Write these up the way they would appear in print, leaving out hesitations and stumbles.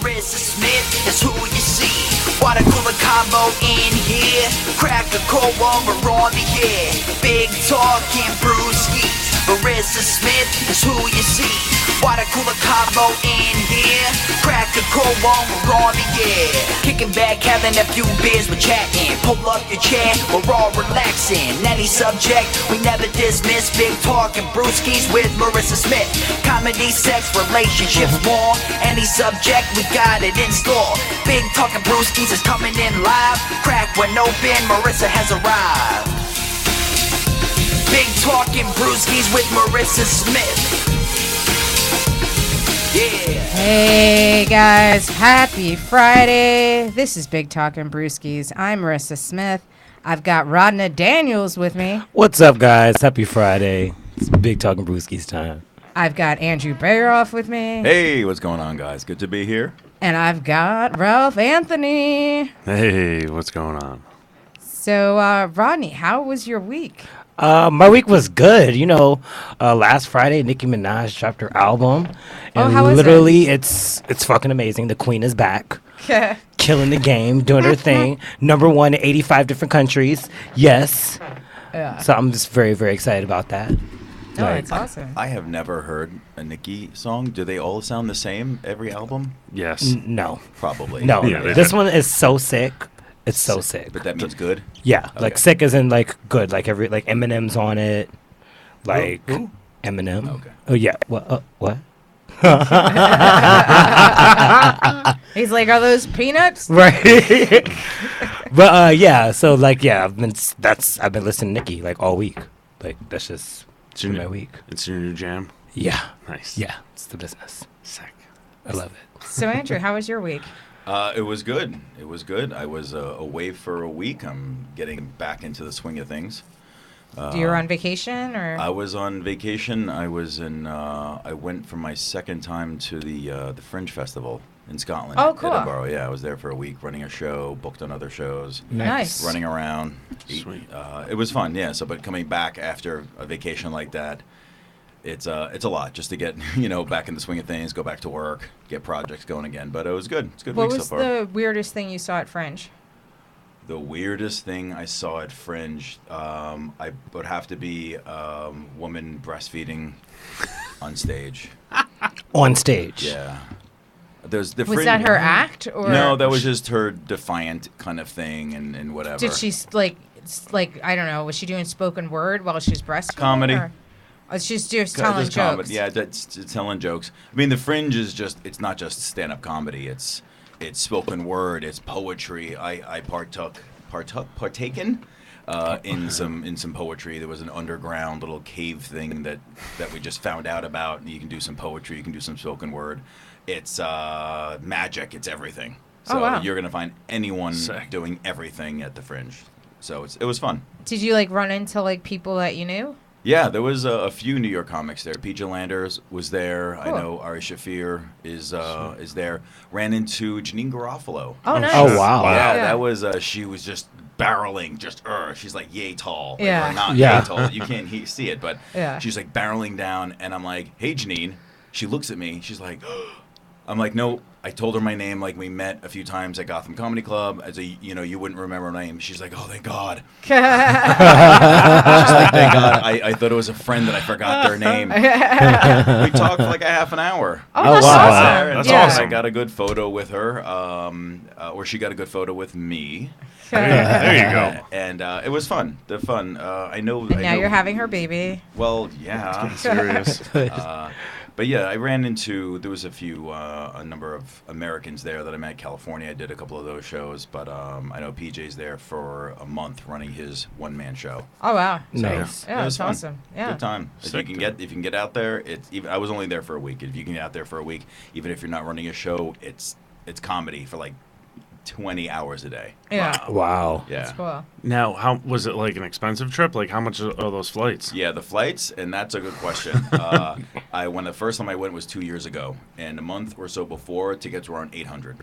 Marissa Smith is who you see. Water cooler combo in here. Crack a cold one, we're on the air. Big talking brewskis. Marissa Smith is who you see. Water cooler combo in here. Crack a cold one, we're on the air. Kicking back, having a few beers, we're chatting. Pull up your chair, we're all relaxing. Any subject, we never dismiss. Big talking brewskis with Marissa Smith. Comedy, sex, relationships, more. Any subject, we got it in store. Big talking brewskis is coming in live. Crack one open, Marissa has arrived. Big talking brewskis with Marissa Smith. Yeah. Hey guys, happy Friday. This is Big Talkin' Brewskis. I'm Marissa Smith. I've got Rodna Daniels with me. What's up, guys? Happy Friday. It's Big Talkin' Brewskis time. I've got Andrew Bayeroff with me. Hey, what's going on, guys? Good to be here. And I've got Ralph Anthony. Hey, what's going on? So, Rodney, how was your week? My week was good. You know, last Friday, Nicki Minaj dropped her album. And how was literally, it's fucking amazing. The queen is back. Killing the game, doing her thing. #1 in 85 different countries. Yes. Yeah. So I'm just very, very excited about that. Oh, it's awesome. I have never heard a Nicki song. Do they all sound the same every album? Yes. No. Probably. No. Yeah, This one is so sick. It's so sick. But that means good? Yeah, like Okay. sick as in like good, like Eminem's on it, like Who? Eminem. Okay. Oh yeah. What? What? He's like, are those peanuts? Right. But yeah, so like yeah, I've been listening to Nicki like all week. Like that's just It's your my new week. It's your new jam. Yeah. Nice. Yeah. It's the business. Sick. I love it. So, Andrew, how was your week? It was good. It was good. I was away for a week. I'm getting back into the swing of things. You were on vacation, or? I was on vacation. I was in. I went for my second time to the Fringe Festival in Scotland. Oh, cool. Edinburgh. Yeah, I was there for a week, running a show, booked on other shows, Nice. running around. Sweet. It was fun. Yeah. So, but coming back after a vacation like that, it's a lot just to get back in the swing of things, go back to work, get projects going again. But it was good. It's a good What week was so far. the weirdest thing you saw at Fringe? The weirdest thing I saw at Fringe, I would have to be woman breastfeeding on stage. On stage. Yeah. There's the Was that her act, or? No, that was just her defiant kind of thing and whatever. Did she like I don't know? Was she doing spoken word while she was breastfeeding? Comedy. Or? Oh, she's just telling Just jokes. comedy. Yeah, it's telling jokes. I mean, the Fringe is it's not just stand-up comedy. It's spoken word. It's poetry. I partaken in some poetry. There was an underground little cave thing that we just found out about. You can do some poetry. You can do some spoken word. It's magic. It's everything. So Oh, wow. you're gonna find anyone Sick. doing everything at the Fringe. So it was fun. Did you like run into like people that you knew? Yeah, there was a few New York comics there. PJ Landers was there. Cool. I know Ari Shafir is there. Ran into Janine Garofalo. Oh, nice. Oh, wow. Yeah, Yeah. that was she was just barreling, she's like yay tall. Like, Yeah. or not Yeah. yay tall. You can't see it, but Yeah. she's like barreling down, and I'm like, hey Janine. She looks at me. She's like, I'm like, no. I told her my name, like we met a few times at Gotham Comedy Club. As you wouldn't remember my name. She's like, oh, thank God. She's like, thank God. I thought it was a friend that I forgot their name. We talked for like a half an hour. Oh, Oh, that's wow. awesome. That's yeah. awesome. I got a good photo with her, or she got a good photo with me. There you go. And it was fun. I know. And now you're having her baby. Well, yeah. Serious. But yeah, I ran into, there was a number of Americans there that I met in California. I did a couple of those shows, but I know PJ's there for a month running his one-man show. Oh wow. Nice. Yeah, It that's was fun. awesome. Yeah. Good time. If you Sick, can dude. get out there, I was only there for a week. If you can get out there for a week, even if you're not running a show, it's comedy for like 20 hours a day. Yeah. Wow. Yeah. That's cool. Now, how was it like an expensive trip? Like, how much are those flights? Yeah, the flights, and that's a good question. When the first time I went was 2 years ago, and a month or so before, tickets were around 800,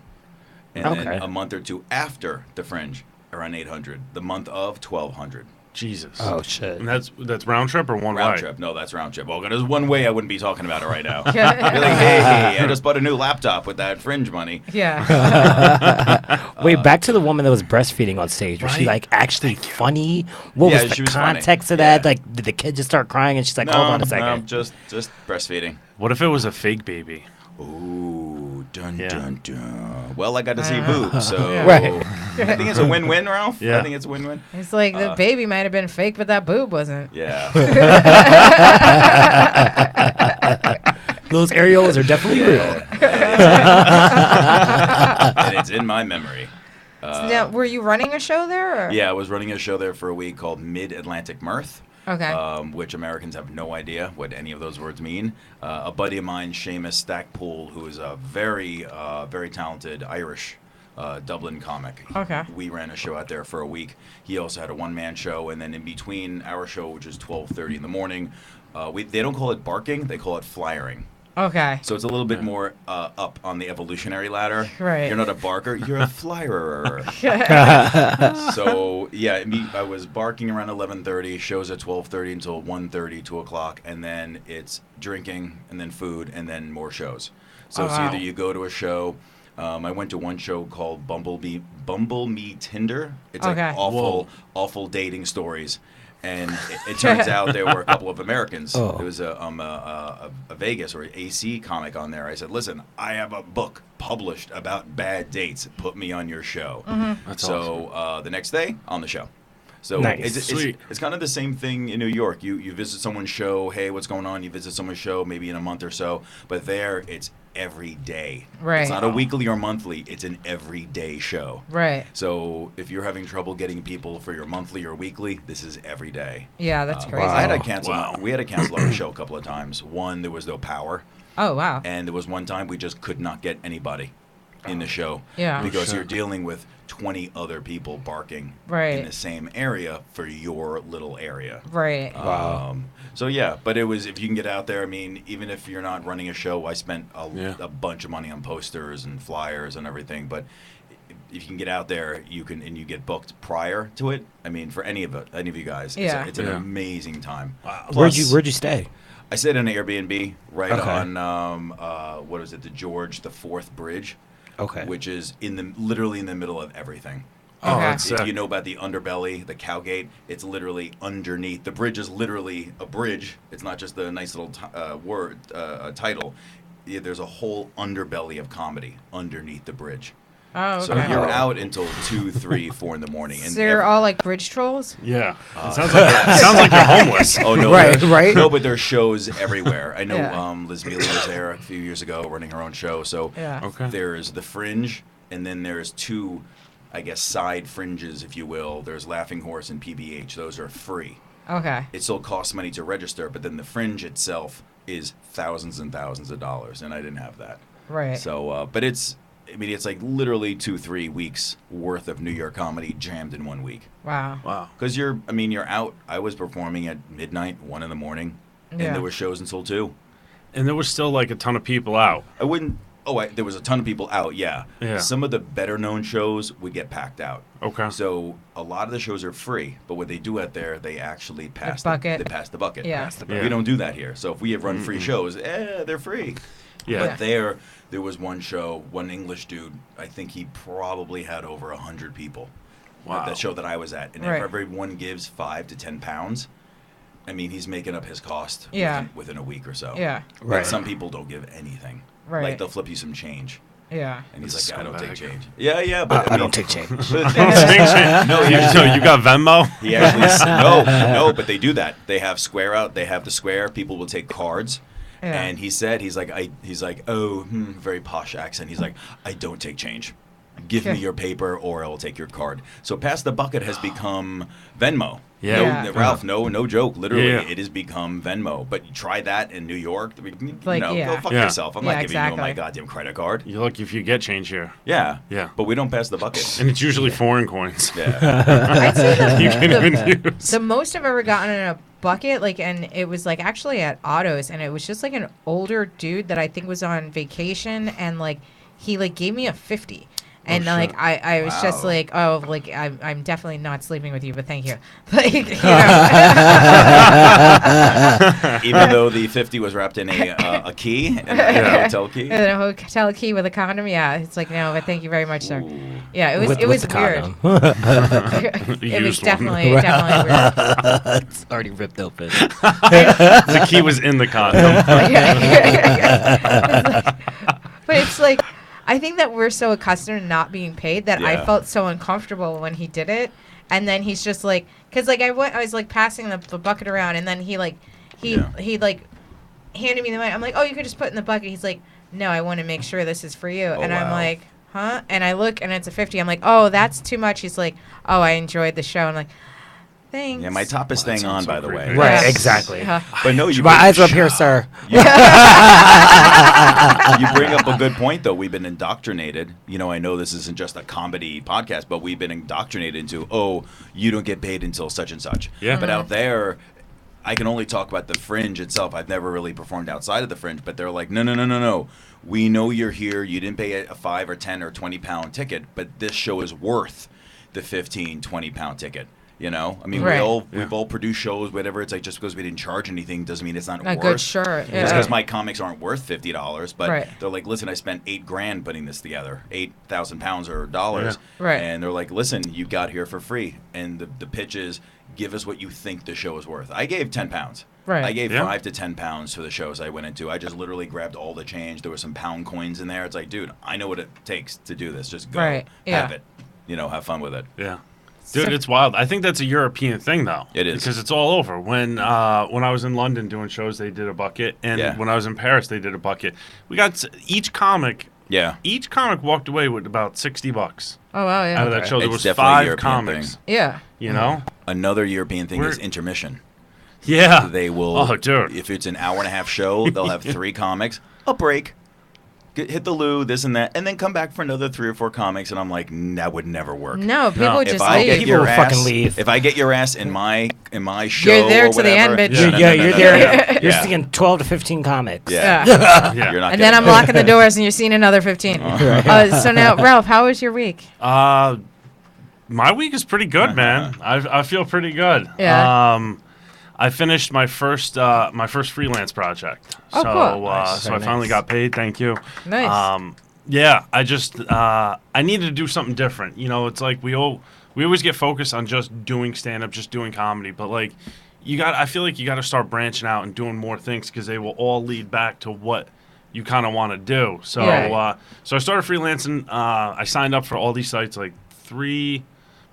and then Okay. a month or two after the Fringe, around 800. The month of 1,200. Jesus. Oh shit. And that's round trip or one Round way? trip. No, that's round trip. Well, there's one way I wouldn't be talking about it right now. Be like, hey, I just bought a new laptop with that Fringe money. Yeah. Wait, back to the woman that was breastfeeding on stage. Was she Right. like actually funny? What Yeah, was she the was funny. context of that? Yeah. Like, did the kid just start crying and she's like, No, hold on a no, second? just breastfeeding. What if it was a fake baby? Ooh, dun Yeah. dun dun. Well, I got to see boobs, so Right. I think it's a win-win, Ralph. Yeah. I think it's a win-win. It's like the baby might have been fake, but that boob wasn't. Yeah. Those areolas are definitely real. And it's in my memory. Now, were you running a show there? Or? Yeah, I was running a show there for a week called Mid-Atlantic Mirth. Okay. Which Americans have no idea what any of those words mean. A buddy of mine, Seamus Stackpool, who is a very, very talented Irish Dublin comic. Okay. We ran a show out there for a week. He also had a one-man show, and then in between our show, which is 12:30 in the morning, they don't call it barking; they call it flyering. Okay. So it's a little bit more up on the evolutionary ladder. Right. You're not a barker, you're a flyerer. So yeah, I was barking around 11:30, shows at 12:30 until 1:30, 2 o'clock, and then it's drinking, and then food, and then more shows. So Oh, it's wow. either you go to a show. I went to one show called Bumble Me Tinder. It's Okay. like awful dating stories. And it turns out there were a couple of Americans. Oh. There was a Vegas or AC comic on there. I said, listen, I have a book published about bad dates. Put me on your show. That's So the next day, on the show. So Nice. Sweet. it's kind of the same thing in New York. You visit someone's show, hey, what's going on? You visit someone's show maybe in a month or so. But there, it's every day. Right. It's not a weekly or monthly. It's an everyday show. Right. So if you're having trouble getting people for your monthly or weekly, this is every day. Yeah, that's crazy. I had to Wow. cancel. Wow. We had to cancel our show a couple of times. One, there was no power, Oh, wow. and there was one time we just could not get anybody in the show. Yeah. Oh, Because shit. you're dealing with 20 other people barking Right. in the same area for your little area. Right. Wow. So yeah, but it was, if you can get out there, I mean, even if you're not running a show, I spent Yeah. a bunch of money on posters and flyers and everything, but if you can get out there, you can, and you get booked prior to it. I mean, for any of you guys, Yeah. it's an Yeah. amazing time. Where'd Plus, you stay? I stayed in an Airbnb right Okay. on what is it, the George IV Bridge, Okay. which is literally in the middle of everything. Oh, Okay. that's If sick. you know about the underbelly, the Cowgate, it's literally underneath. The bridge is literally a bridge. It's not just a nice little title. Yeah, there's a whole underbelly of comedy underneath the bridge. Oh, okay. So you're out until 2, 3, 4 in the morning. So they're all like bridge trolls? Yeah. It sounds like you're homeless. Oh no! Right, there- right. No, but there's shows everywhere. I know Yeah. Liz Mealy was there a few years ago, running her own show. So Yeah. Okay. there's the Fringe, and then there's two, I guess, side fringes, if you will. There's Laughing Horse and PBH. Those are free. Okay. It still costs money to register, but then the Fringe itself is thousands and thousands of dollars, and I didn't have that. Right. So, but it's like literally 2-3 weeks worth of New York comedy jammed in 1 week. Wow. Wow. Because you're out. I was performing at midnight, 1 in the morning, and Yeah. there were shows until 2. And there was still like a ton of people out. I wouldn't. There was a ton of people out. Yeah. Yeah. Some of the better known shows would get packed out. Okay. So a lot of the shows are free, but what they do out there, they actually pass bucket. they pass the bucket. Yeah. Yeah. We don't do that here. So if we have run free shows, they're free. Yeah. But there was one show, one English dude. I think he probably had over 100 people. Wow. At that show that I was at, and Right. if everyone gives £5 to £10, I mean, he's making up his cost. Yeah. Within a week or so. Yeah. But Right. some people don't give anything. Right. Like they'll flip you some change, Yeah. and he's That's like, I don't take scumbag. change. Yeah, but I don't take change. but the thing is- No, you got Venmo? He actually no, but they do that. They have Square out. They have the Square. People will take cards. Yeah. And he said, he's like, very posh accent. He's like, I don't take change. Give me your paper, or I will take your card. So Pass the Bucket has become Venmo. Yeah. No, Yeah. Ralph, no joke. Literally, Yeah. it has become Venmo. But you try that in New York. Like, no, yeah. go fuck Yeah. yourself. I'm Yeah, not giving you my exactly. goddamn credit card. You're lucky if you get change here. Yeah. Yeah. But we don't pass the bucket. And it's usually foreign coins. Yeah. I'd say You the, can't even use. the most I've ever gotten in a bucket, like, and it was like actually at Otto's, and it was just like an older dude that I think was on vacation, and like he like gave me a 50. And shit. like I was just Wow. like, oh, like I'm definitely not sleeping with you, but thank you. Like, you know. Even though the 50 was wrapped in a key, and a hotel key. And a hotel key with a condom. Yeah, it's like no, but thank you very much, sir. Ooh. Yeah, it was With weird. the condom. It was Used one. definitely weird. It's already ripped open. The key was in the condom. But it's like, I think that we're so accustomed to not being paid that I Yeah. felt so uncomfortable when he did it. And then he's just like, because like I was like passing the bucket around, and then he like Yeah. he like handed me the money. I'm like, oh, you could just put it in the bucket. He's like, no, I want to make sure this is for you. And I'm wow. like, huh? And I look, and it's a 50. I'm like, oh, that's too much. He's like, oh, I enjoyed the show. I'm like, thanks. Yeah, my top is staying on, sounds so by the way. creepy. Right, Yeah. exactly. Yeah. But no, you My bring- eyes are up here, sir. You bring up a good point, though. We've been indoctrinated. You know, I know this isn't just a comedy podcast, but we've been indoctrinated into, oh, you don't get paid until such and such. Yeah. But out there, I can only talk about the Fringe itself. I've never really performed outside of the Fringe, but they're like, no. We know you're here. You didn't pay a 5 or 10 or 20 pound ticket, but this show is worth the 15, 20 pound ticket. You know, I mean, Right. we've all produced shows, whatever. It's like just because we didn't charge anything doesn't mean it's not A worth. good shirt. Just Yeah. because my comics aren't worth $50, but Right. they're like, listen, I spent $8,000 putting this together, 8,000 pounds or dollars, Yeah. Right. and they're like, listen, you got here for free, and the pitch is, give us what you think the show is worth. I gave 10 pounds. Right. I gave Yeah. 5 to 10 pounds for the shows I went into. I just literally grabbed all the change. There were some pound coins in there. It's like, dude, I know what it takes to do this. Just go, Right. Yeah. have it, have fun with it. Yeah. Dude, it's wild. I think that's a European thing, though. It is. Because it's all over. When I was in London doing shows, they did a bucket. And Yeah. when I was in Paris, they did a bucket. We got each comic walked away with about $60 Oh, wow. Yeah. out of that show. There It's was definitely a 5 European comics. thing. Yeah. You know? Another European thing is We're- intermission. Yeah. They will. Oh, dude. If it's an hour and a half show, they'll have 3 comics. A break. Hit the loo, this and that, and then come back for another 3 or 4 comics. And I'm like, that would never work. No, people No. would If just I get leave. your will ass, fucking leave. if I get your ass in my show, You're there or to the end, whatever, bitch. no, You're no, there. no. You're Yeah. seeing 12 to 15 comics. Yeah. Yeah. Yeah. You're not And then I'm getting locking the doors, and you're seeing another 15. So now, Ralph, how was your week? My week is pretty good, man. I feel pretty good. Yeah. I finished my first freelance project. Oh, so, cool. Nice. so Very I finally nice. got paid. Thank you. Nice. Yeah, I just I needed to do something different. You know, it's like we always get focused on just doing stand up, just doing comedy, but like I feel like you got to start branching out and doing more things because they will all lead back to what you kind of want to do. So Right. so I started freelancing. I signed up for all these sites like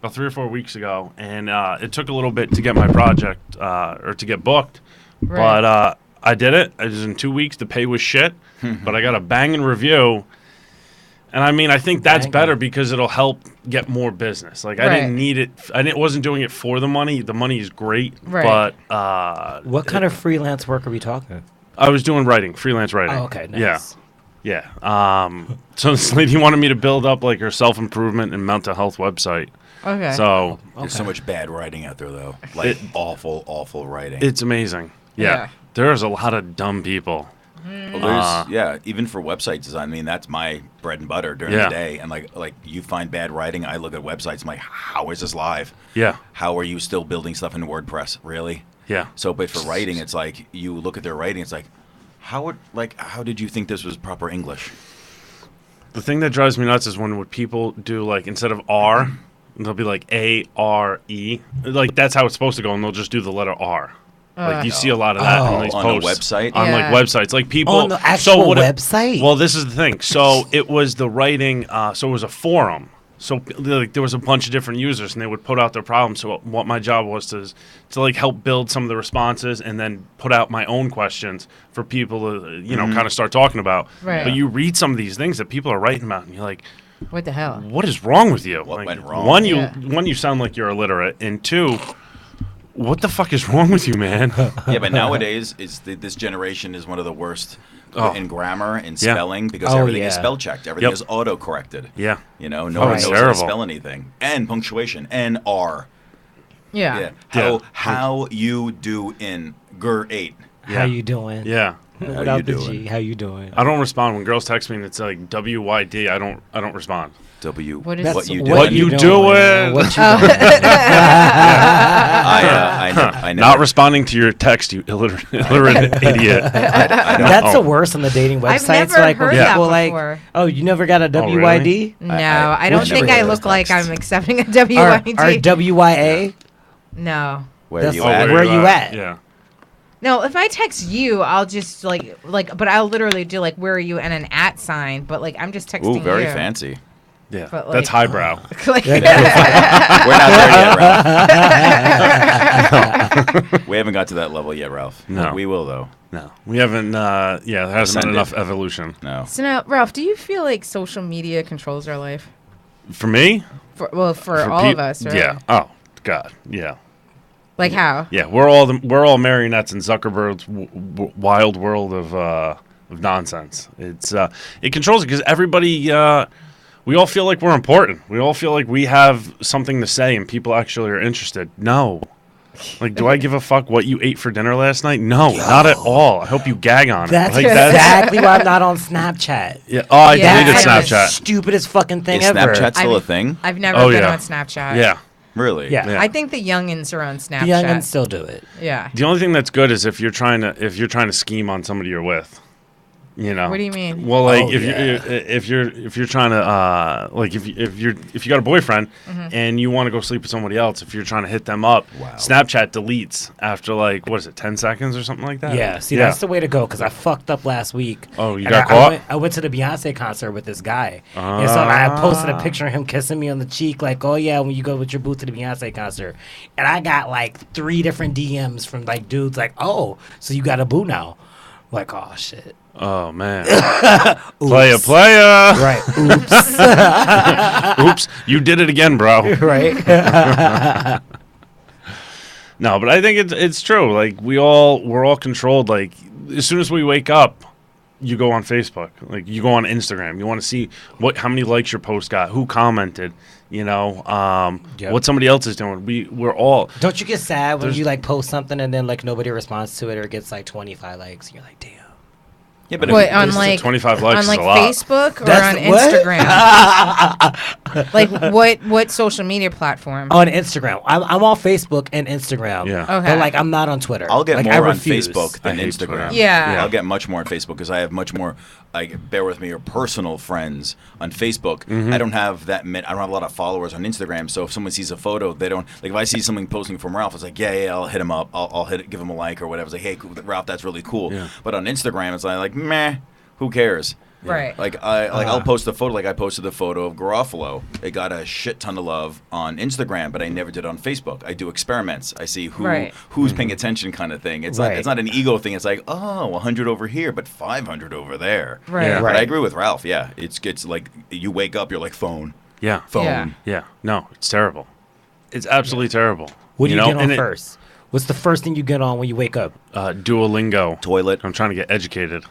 about 3 or 4 weeks ago, and it took a little bit to get my project or to get booked, Right. but I did it. It was in 2 weeks. The pay was shit, but I got a banging review. And I mean, I think that's Banging. better because it'll help get more business. Like I Right. didn't need it. Wasn't doing it for the money. The money is great, Right. but What kind of freelance work are we talking? I was doing freelance writing. Oh, okay, nice. Yeah. So this lady wanted me to build up like her self-improvement and mental health website. Okay. So There's so much bad writing out there, though. Like awful writing. it's amazing. Yeah. There's a lot of dumb people. Well, even for website design. I mean, that's my bread and butter during Yeah. the day. And like you find bad writing, I look at websites. I'm like, how is this live? Yeah. How are you still building stuff in WordPress? Really? Yeah. So, but for writing, it's like you look at their writing. It's like, how did you think this was proper English? The thing that drives me nuts is when people do like instead of R, they'll be like A-R-E. Like that's how it's supposed to go, and they'll just do the letter R. Like you see a lot of that on these On posts. a website? On Yeah. like websites. Like people On the actual website? Well, this is the thing. So it was the writing so it was a forum. So like there was a bunch of different users and they would put out their problems. So what my job was to like help build some of the responses and then put out my own questions for people to kind of start talking about. Right. But you read some of these things that people are writing about and you're like, What the hell? what is wrong with you? What Like, went wrong? One, Yeah. you sound like you're illiterate, and 2, what the fuck is wrong with you, man? Yeah, but nowadays this generation is one of the worst Oh. in grammar and Yeah. spelling because Oh, everything is yeah. spell checked. Everything Yep. is auto corrected. Yeah. No one it's knows how to terrible. spell anything. And punctuation and R. Yeah. Yeah. Yeah. How you do in GR8. How you doing? Yeah. Without the doing? G, how you doing? I don't respond when girls text me and it's like WYD. I don't respond. What is That's What you What you doing? What you I never, Not responding to your text, you illiterate idiot. I don't, That's the worst on the dating websites. I've never like heard when that people before. like, oh, you never got a really? WYD? No, I I don't would think never I get look those like texts. I'm accepting a Or WYD. WYA? No. where That's you all at? Where you at? Yeah. No, if I text you, I'll just but I'll literally do like, where are you, and an @, but like I'm just texting you. Ooh, very fancy. Yeah. But, like- That's highbrow. Like, We're not there yet, Ralph. We haven't got to that level yet, Ralph. No. We will, though. No. We haven't there hasn't been Ascended. enough evolution. No. So now, Ralph, do you feel like social media controls our life? For me? For all peop- of us, right? Yeah. Oh, God. Yeah. Like how? Yeah, we're all marionettes in Zuckerberg's wild world of nonsense. It controls it because everybody. We all feel like we're important. We all feel like we have something to say, and people actually are interested. No, like, do I give a fuck what you ate for dinner last night? No, not at all. I hope you gag on That's it. exactly why I'm not on Snapchat. Yeah. Oh, I Yeah, deleted I know. Snapchat. Stupidest fucking thing Is ever. Snapchat still I've- a thing? I've never Oh, been yeah. on Snapchat. Yeah. Really? Yeah. Yeah. I think the youngins are on Snapchat. The youngins still do it. Yeah. The only thing that's good is if you're trying to scheme on somebody you're with. You know. What do you mean? Well, like Oh, if you're trying to like if you got a boyfriend Mm-hmm. and you want to go sleep with somebody else, if you're trying to hit them up, Wow. Snapchat deletes after like what is it, 10 seconds or something like that? Yeah, see, that's the way to go because I fucked up last week. Oh, you And got I caught? I went to the Beyonce concert with this guy. And so I posted a picture of him kissing me on the cheek, like, oh, yeah, when you go with your boo to the Beyonce concert. And I got like 3 different DMs from like dudes like, oh, so you got a boo now. Like, oh, shit. Oh man. Playa. Right. Oops. Oops. You did it again, bro. Right. No, but I think it's true. Like we're all controlled. Like as soon as we wake up, you go on Facebook. Like you go on Instagram. You want to see how many likes your post got, who commented. You know, Yep. what somebody else is doing. We're all. Don't you get sad when There's- you like post something and then like nobody responds to it or it gets like 25 likes? And you're like, damn. Yeah, but What, if, on This is a like 25 likes on is like a lot. Facebook or That's on what? Instagram? Like what social media platform? On Instagram. I'm on Facebook and Instagram. Yeah. Okay. But like I'm not on Twitter. I'll get like, more I on refuse. Facebook than I hate Instagram. Twitter. Yeah. I'll get much more on Facebook because I have much more, bear with me, or personal friends on Facebook. Mm-hmm. I don't have that many, I don't have a lot of followers on Instagram. So if someone sees a photo, they don't, like if I see something posting from Ralph, it's like, yeah, I'll hit him up. I'll hit it, give him a like or whatever. It's like, hey, cool, Ralph, that's really cool. Yeah. But on Instagram, it's like meh, who cares? Right. Like I'll post a photo, like I posted the photo of Garofalo. It got a shit ton of love on Instagram, but I never did on Facebook. I do experiments. I see Right. who's paying attention, kind of thing. It's Right. not an ego thing. It's like 100 over here, but 500 over there. Right. Yeah. But Right. I agree with Ralph. Yeah, it's like you wake up, you're like phone. Yeah. Phone. Yeah. No, it's terrible. It's absolutely terrible. What do you know? get on And first? What's the first thing you get on when you wake up? Duolingo. Toilet. I'm trying to get educated.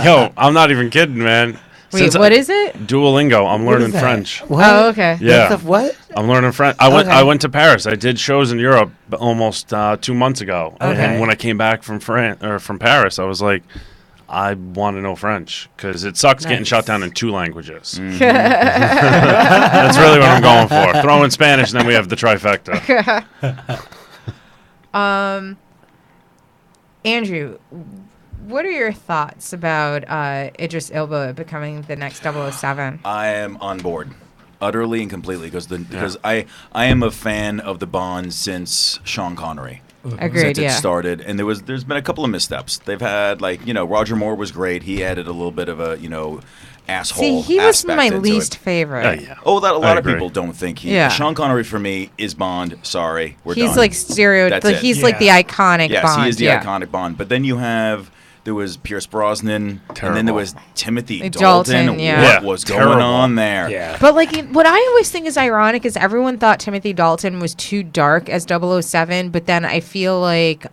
Yo, I'm not even kidding, man. Wait, what is it? Duolingo. I'm learning is that? French. Oh, okay. Yeah. That's the what? I'm learning French. Okay. I went to Paris. I did shows in Europe almost 2 months ago. Okay. And when I came back from from Paris, I was like, I want to know French because it sucks getting Nice. shot down in 2 languages. That's really what I'm going for. Throw in Spanish, and then we have the trifecta. Andrew, what are your thoughts about Idris Elba becoming the next 007? I am on board, utterly and completely, because I am a fan of the Bond since Sean Connery. Agreed, Since it yeah. started, and there's been a couple of missteps. They've had Roger Moore was great. He added a little bit of a asshole. See, he was aspect my into least it. favorite. Yeah. Oh, that a I lot of agree. people don't think he. Yeah. Sean Connery for me is Bond. Sorry, we're He's done. like That's it. he's like the Yeah. iconic Yes, Bond. he is the yeah. iconic Bond. But then there was Pierce Brosnan, and then there Terrible. was Timothy Dalton, Dalton. yeah. What was Terrible. going on there? Yeah. But like what I always think is ironic is everyone thought Timothy Dalton was too dark as 007, but then I feel like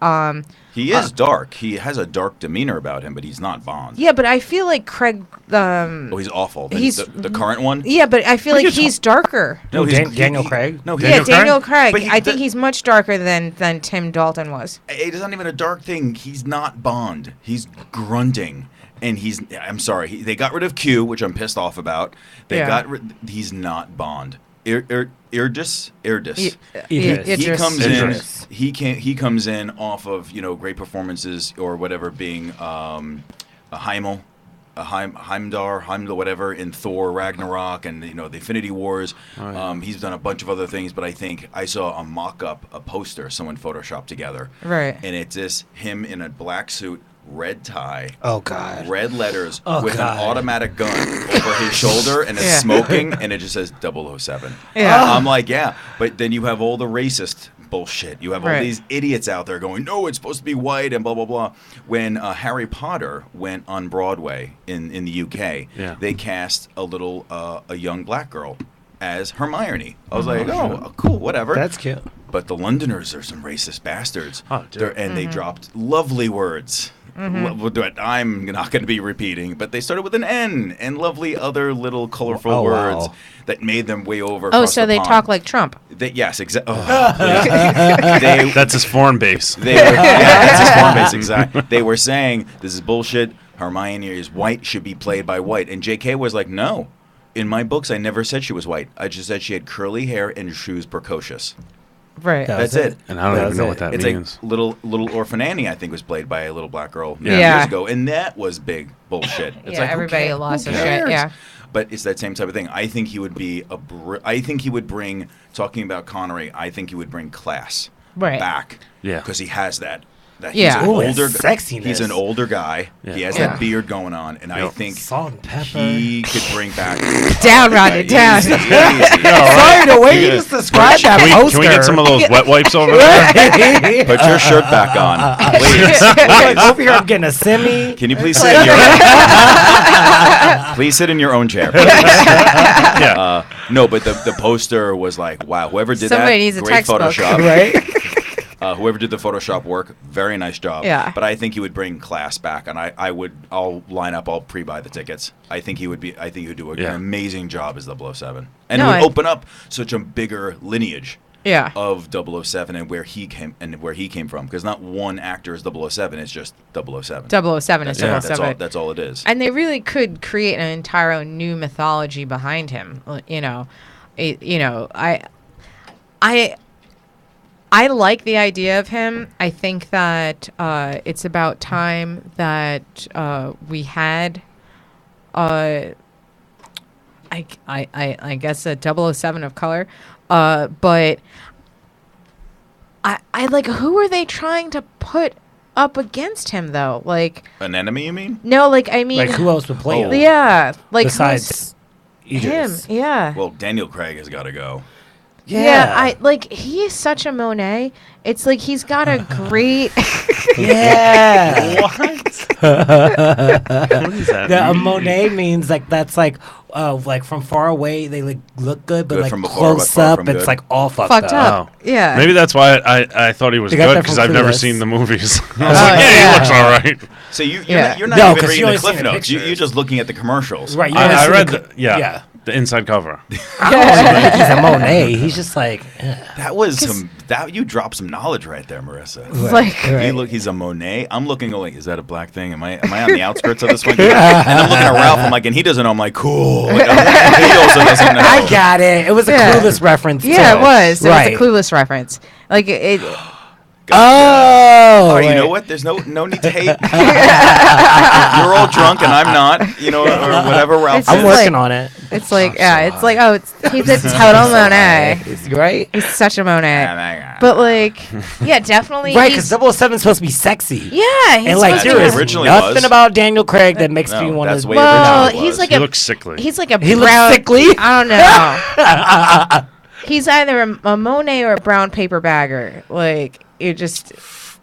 He is dark. He has a dark demeanor about him, but he's not Bond. Yeah, but I feel like Craig. Oh, he's awful. He's the current one. Yeah, but I feel What are like you he's darker. No, Daniel Craig? No, Yeah, Daniel Craig? Craig. But I think he's much darker than Tim Dalton was. It's not even a dark thing. He's not Bond. He's grunting. And I'm sorry. They got rid of Q, which I'm pissed off about. He's not Bond. Idris. He comes Idris. in. He comes in off of great performances or whatever, being a Heimdall, whatever, in Thor Ragnarok and the Infinity Wars. Oh, yeah. He's done a bunch of other things, but I think I saw a poster someone photoshopped together, Right. and it's just him in a black suit, red tie, Oh God. red letters, Oh, with God. an automatic gun over his shoulder, and it's Yeah. smoking, and it just says 007. Yeah. I'm like, yeah, but then you have all the racist bullshit. You have all Right. these idiots out there going, no, it's supposed to be white and blah, blah, blah. When Harry Potter went on Broadway in the UK, Yeah. they cast a young black girl as Hermione. I was like, oh, cool, whatever. That's cute. But the Londoners are some racist bastards. Oh, dude. And they dropped lovely words. That I'm not going to be repeating, but they started with an N and lovely other little colorful Oh, wow. words that made them way over. Oh, across so the they pond. talk like Trump. Yes, exactly. they, That's his foreign base. they were, yeah, that's his form base, exactly. They were saying this is bullshit. Hermione is white, should be played by white, and J.K. was like, no. In my books, I never said she was white. I just said she had curly hair and she was precocious. Right. Yeah. That's it. And I don't even know what that It's means. like little Orphan Annie, I think, was played by a little black girl Yeah. years ago, and that was big bullshit. It's Yeah, like, who everybody cares? lost Who their shit, cares? yeah. But it's that same type of thing. I think he would be I think he would bring, talking about Connery, I think he would bring class Right. back. Yeah. Because he has that. Yeah. He's an Ooh, and older sexiness. He's an older guy. Yeah. He has Yeah. that beard going on, and I Yep. think Salt and pepper. he could bring back Down, Rodney, down. Easy, easy. Sorry, the way you just described that Can we get some of those wet wipes over there? Put your shirt back on, please. Like, over here, I'm getting a semi. Can you please sit in your please sit in your own chair? please? Yeah. No, but the poster was like, wow, whoever did Somebody that, needs a great textbook. Photoshop. Right? Whoever did the Photoshop work, very nice job. Yeah. But I think he would bring class back, and I'll line up, I'll pre-buy the tickets. I think he would do an Yeah. amazing job as 007, and No, it would I- open up such a bigger lineage. Yeah. Of 007 and where he came from, because not one actor is 007, it's just 007. 007 is Yeah. 007. That's all it is. And they really could create an entire new mythology behind him. I like the idea of him. I think that it's about time that we had, I guess, a 007 of color. But I like, who are they trying to put up against him though? Like, An enemy, you mean? no, like I mean, Like, who else would play Oh. him? yeah, like Besides who's him? Idris? Yeah. Well, Daniel Craig has got to go. Yeah, I like he is such a Monet. It's like he's got a great Yeah. What? What does that A mean? Monet means like that's like from far away they look good, but Good like from afar, but close far up from it's good. like all fucked fucked up. Oh. Yeah. Maybe that's why I thought he was They got good, that because from I've never Clueless. seen the movies. I was Oh, like, yeah, yeah. he looks all right. So you're Yeah. not No, even 'cause you reading only the cliff seen the notes. You're pictures. just looking at the commercials. Right. You I read the, the inside cover. I don't think he's a Monet. He's just like That was you dropped some knowledge right there, Marissa. It's like He's a Monet. I'm looking like, is that a black thing? Am I on the outskirts of this one? And I'm looking at Ralph. I'm like, and he doesn't know. I'm like, cool. Like, he also doesn't know. I got it. It was a Yeah. Clueless reference. yeah, too. it was. It Right. was a Clueless reference. Like it. Oh, Oh, you wait. know what? There's no need to hate. You're all drunk and I'm not. Or whatever Ralph It's I'm says. just working like- on it. It's like it's like he's a total Monet. It's right. He's such a Monet. But But like, yeah, definitely. Right, he's- because 007 is supposed to be sexy. yeah, he's And like supposed to there be- is originally nothing was. about Daniel Craig that makes No, me want that's to. way well, originally he's was. like He a looks sickly. he's like a He looks brown. sickly? I don't know. He's either a Monet or a brown paper bagger. Like it just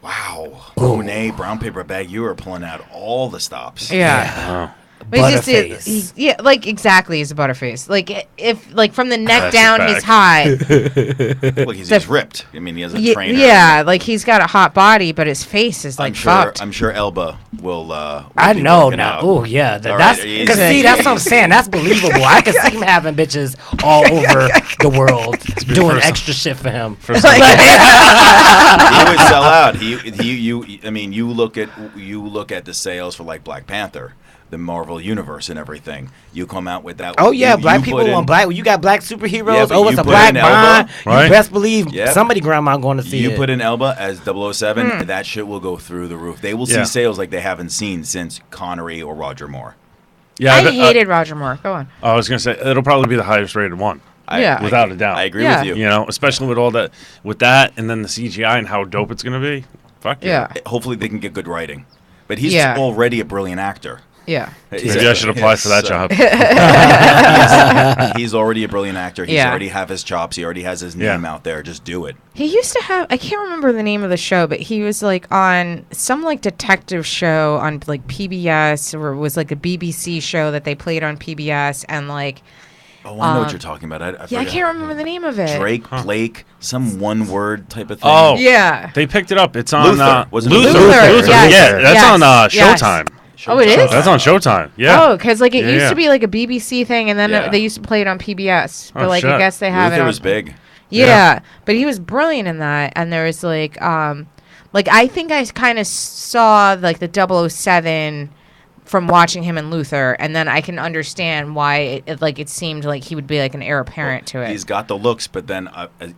Wow. Monet, brown paper bag. You are pulling out all the stops. yeah. Oh. But he's Butterface. yeah, like exactly, he's a butterface. Like if like from the neck That's a down, fact. he's high. Look, he's ripped. I mean, he has a trainer. Yeah, like he's got a hot body, but his face is like fucked. I'm sure Elba will. I be know working now. out. Oh yeah, All that's right, he's- because see, that's what I'm saying. That's believable. I can see him having bitches all over the world doing extra shit for him. he would sell out. I mean, you look at the sales for like Black Panther, the Marvel universe, and everything. You come out with that. Oh yeah, you black people put in- want black. You got black superheroes. Yeah, but Oh, it's you a put black in Elba, bond. right? You best believe Yep. somebody grandma going to see You it. put in Elba as 007, that shit will go through the roof. They will Yeah. see sales like they haven't seen since Connery or Roger Moore. Yeah, I hated Roger Moore. Go on. I was gonna say it'll probably be the highest rated one. Yeah. Without a doubt. I agree Yeah. with you. You know, especially with all that, with that, and then the CGI and how dope it's gonna be. Fuck Yeah. Hopefully they can get good writing, but he's Yeah. already a brilliant actor. Yeah. Maybe I should apply for that job. He's already a brilliant actor. He's Yeah. already have his chops. He already has his Yeah. name out there. Just do it. He used to have, I can't remember the name of the show, but he was like on some like detective show on like PBS, or it was like a BBC show that they played on PBS, and like Oh, I know what you're talking about. I yeah, I forgot. can't remember the name of it. Drake, Blake, some one word type of thing. Oh. Yeah. They picked it up. It's on Luther. Was it Luther. Luther? Yes. Yeah, that's Yes. on Yes. Showtime. Oh, it is? That's on Showtime. Yeah. Oh, because like it used Yeah. to be like a BBC thing, and then Yeah. they used to play it on PBS. But Oh, like I shit. guess they have it. Luther on, was big. Yeah, Yeah. but he was brilliant in that, and there was like I think I kind of saw like the 007 from watching him in Luther, and then I can understand why it seemed like he would be like an heir apparent to it. He's got the looks, but then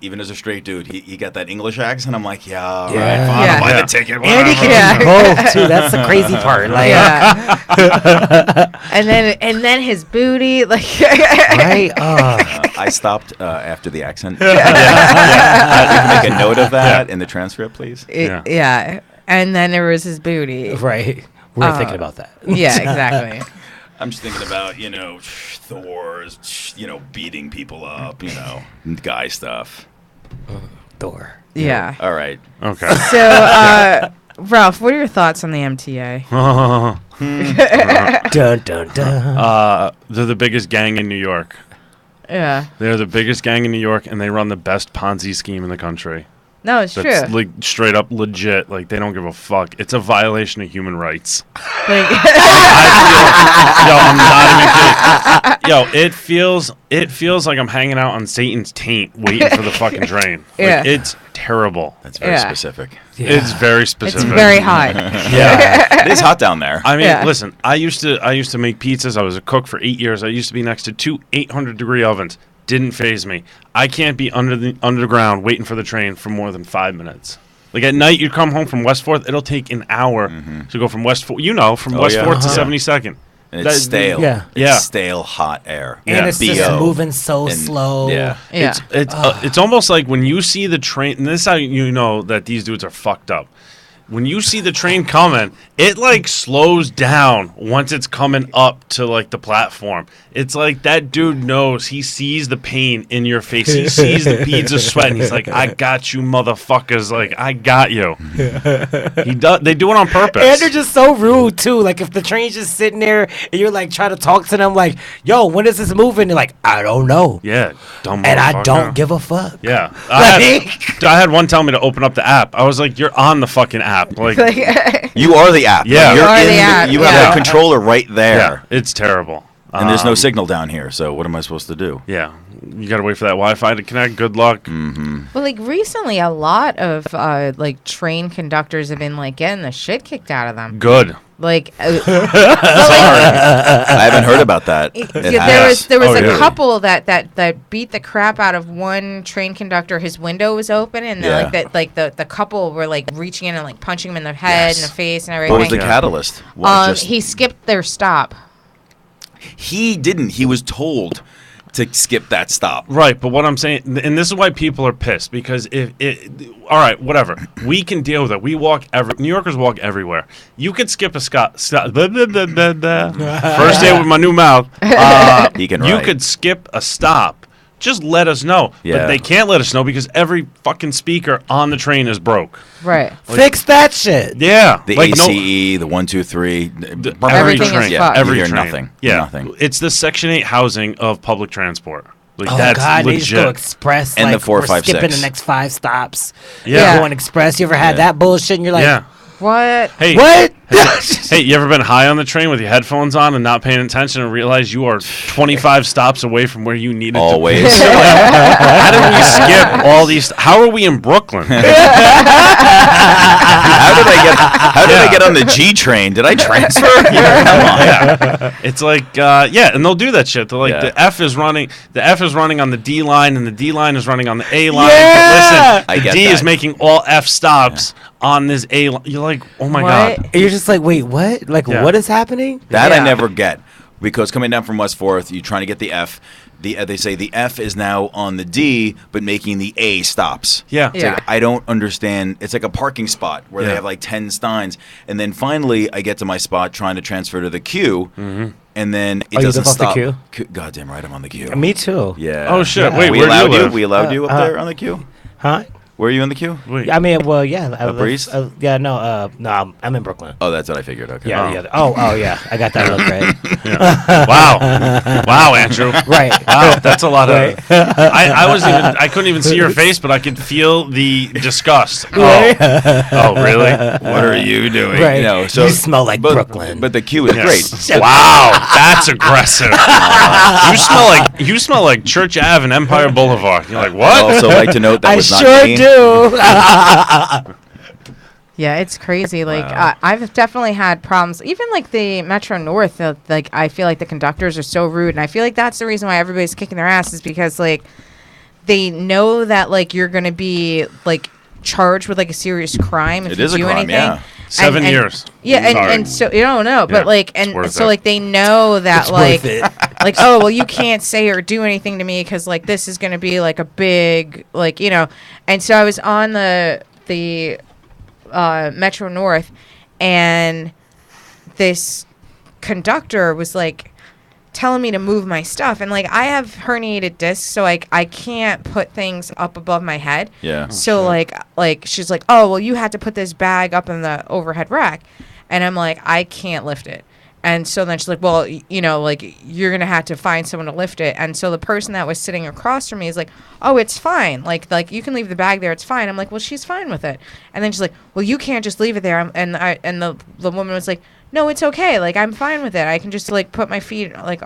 even as a straight dude, he got that English accent. I'm like, yeah, all Yeah. right, fine, Yeah. I'll buy Yeah. the ticket. and he whatever. can Yeah. do both too. That's the crazy part. Like, Yeah, and then his booty, like right? I stopped after the accent. You can make a note of that in the transcript, please. yeah, and then there was his booty. right. We're thinking about that. Yeah, exactly. I'm just thinking about, Thor's, beating people up, guy stuff. Thor. Yeah. All right. Okay. So, Ralph, what are your thoughts on the MTA? Dun dun dun. They're the biggest gang in New York. Yeah. They're the biggest gang in New York, and they run the best Ponzi scheme in the country. No, it's That's true. like straight up legit. Like they don't give a fuck. It's a violation of human rights. Like, Yo, I'm not even kidding. Yo, it feels like I'm hanging out on Satan's taint waiting for the fucking train. Like, Yeah. it's terrible. That's very Yeah. specific. It's very it's specific. very hot. Yeah. It is hot down there. I mean, Yeah. listen, I used to make pizzas. I was a cook for 8 years. I used to be next to two 800-degree ovens. Didn't phase me. I can't be underground waiting for the train for more than 5 minutes. Like at night, you come home from West 4th, it'll take an hour to go from West 4th, from Oh, West yeah. 4th to Uh-huh. 72nd. And it's stale. Yeah. Yeah. It's stale, hot air. And Yeah. it's just BO. moving so And- slow. Yeah. Yeah. It's almost like when you see the train, and this is how you know that these dudes are fucked up. When you see the train coming, it like slows down once it's coming up to like the platform. It's like that dude knows, he sees the pain in your face. He sees the beads of sweat and he's like, I got you motherfuckers. Like, I got you. They do it on purpose. And they're just so rude too. Like if the train's just sitting there and you're like trying to talk to them, like, "Yo, when is this moving?" They're like, "I don't know," Yeah, dumb and I motherfucker. don't give a fuck. Yeah, I had one tell me to open up the app. I was like, "You're on the fucking app." Like, You are the app. Yeah. Like, You you're are in the app, You yeah. have the controller right yeah, there. it's terrible. And there's no signal down here, so what am I supposed to do? Yeah, you gotta wait for that Wi-Fi to connect. Good luck. well, like recently, a lot of like train conductors have been like getting the shit kicked out of them. Good. Like, I haven't heard about that. It yeah, has. there was Oh, a yeah. couple that beat the crap out of one train conductor. His window was open, and Yeah. the couple were like reaching in and like punching him in the head Yes. and the face and What was everything. the catalyst? What, just- He skipped their stop. he didn't. He was told to skip that stop. Right, but what I'm saying, and this is why people are pissed, because all right, whatever, we can deal with it. We walk New Yorkers walk everywhere. You could skip a first day with my new mouth. He can You write. could skip a stop just let us know. Yeah. But they can't let us know because every fucking speaker on the train is broke. Right. Fix that shit. Yeah. The like, ACE, the 1, 2, 3. Everything is yeah, fucked. you Every hear train. nothing. Yeah. Nothing. It's the Section 8 housing of public transport. Like, Oh that's God, they just go legit. express And the like 4, we're 5, skipping 6. the next 5 stops. Yeah. Going express. You ever had Yeah. that bullshit? And you're like, Yeah. What? Hey, what? Hey, you ever been high on the train with your headphones on and not paying attention and realize you are 25 stops away from where you needed Always. to be? How did we skip all these? How are we in Brooklyn? How did I get on the G train? Did I transfer? Yeah, come on. Yeah. It's like, and they'll do that shit. They're like, Yeah. the F is running on the D line, and the D line is running on the A line. Yeah. But listen, I the get D is that. making all F stops on this A line. You're like, oh my What? God. And you're just like, wait, what? Like, Yeah. what is happening? That I Yeah. never get. Because coming down from West 4th, you're trying to get the F. They say the F is now on the D, but making the A stops. Yeah. It's Yeah. like, I don't understand. It's like a parking spot where Yeah. they have like 10 steins. And then finally, I get to my spot trying to transfer to the Q. And then it Oh, you doesn't live off the stop. queue? Goddamn right, I'm on the Q. Me too. Yeah. Oh, shit. Yeah. Wait, we where do allowed you you? live? We allowed you up there on the Q? Huh? Were you in the queue? Wait. I mean, well, yeah. I Upper East? yeah, no, I'm in Brooklyn. Oh, that's what I figured. Okay. Yeah, Oh. yeah. Oh, yeah. I got that look right. Wow, Andrew. Right. Wow, that's a lot of. Right. I couldn't even see your face, but I could feel the disgust. Oh, really? What are you doing? Right. No, You smell like Brooklyn. But the queue is Yes. great. Wow, that's aggressive. You smell like Church Ave and Empire Boulevard. You're like, I'd what? also like to note that I was not sure me. do. Yeah, it's crazy. Like, Wow. I've definitely had problems. Even like the Metro North, like I feel like the conductors are so rude, and I feel like that's the reason why everybody's kicking their asses because like they know that like you're gonna be like charged with like a serious crime if It you is a do crime, anything. yeah. 7 years. Yeah, Sorry. and so you don't know, Yeah, but like, it's and worth so it. like they know that It's like, worth it. like oh well, you can't say or do anything to me because like this is gonna be like a big like and so I was on the Metro North, and this conductor was like telling me to move my stuff, and like I have herniated discs, so like I can't put things up above my head. Yeah. So like she's like, oh well, you had to put this bag up in the overhead rack, and I'm like, I can't lift it. And so then she's like, well, like you're gonna have to find someone to lift it. And so the person that was sitting across from me is like, oh, it's fine. Like you can leave the bag there. It's fine. I'm like, well, she's fine with it. And then she's like, well, you can't just leave it there. And the woman was like, no, it's okay. Like I'm fine with it. I can just like put my feet like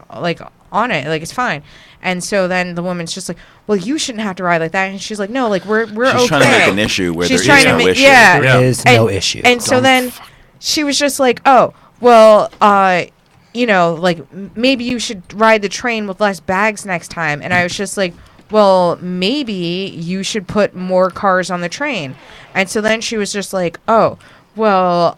on it. Like it's fine. And so then the woman's just like, well, you shouldn't have to ride like that. And she's like, no, like we're She's okay. trying to make an issue where She's there is trying to no ma- issue. yeah. There is no issue. And so then she was just like, oh, well, like maybe you should ride the train with less bags next time. And I was just like, well, maybe you should put more cars on the train. And so then she was just like, oh, well,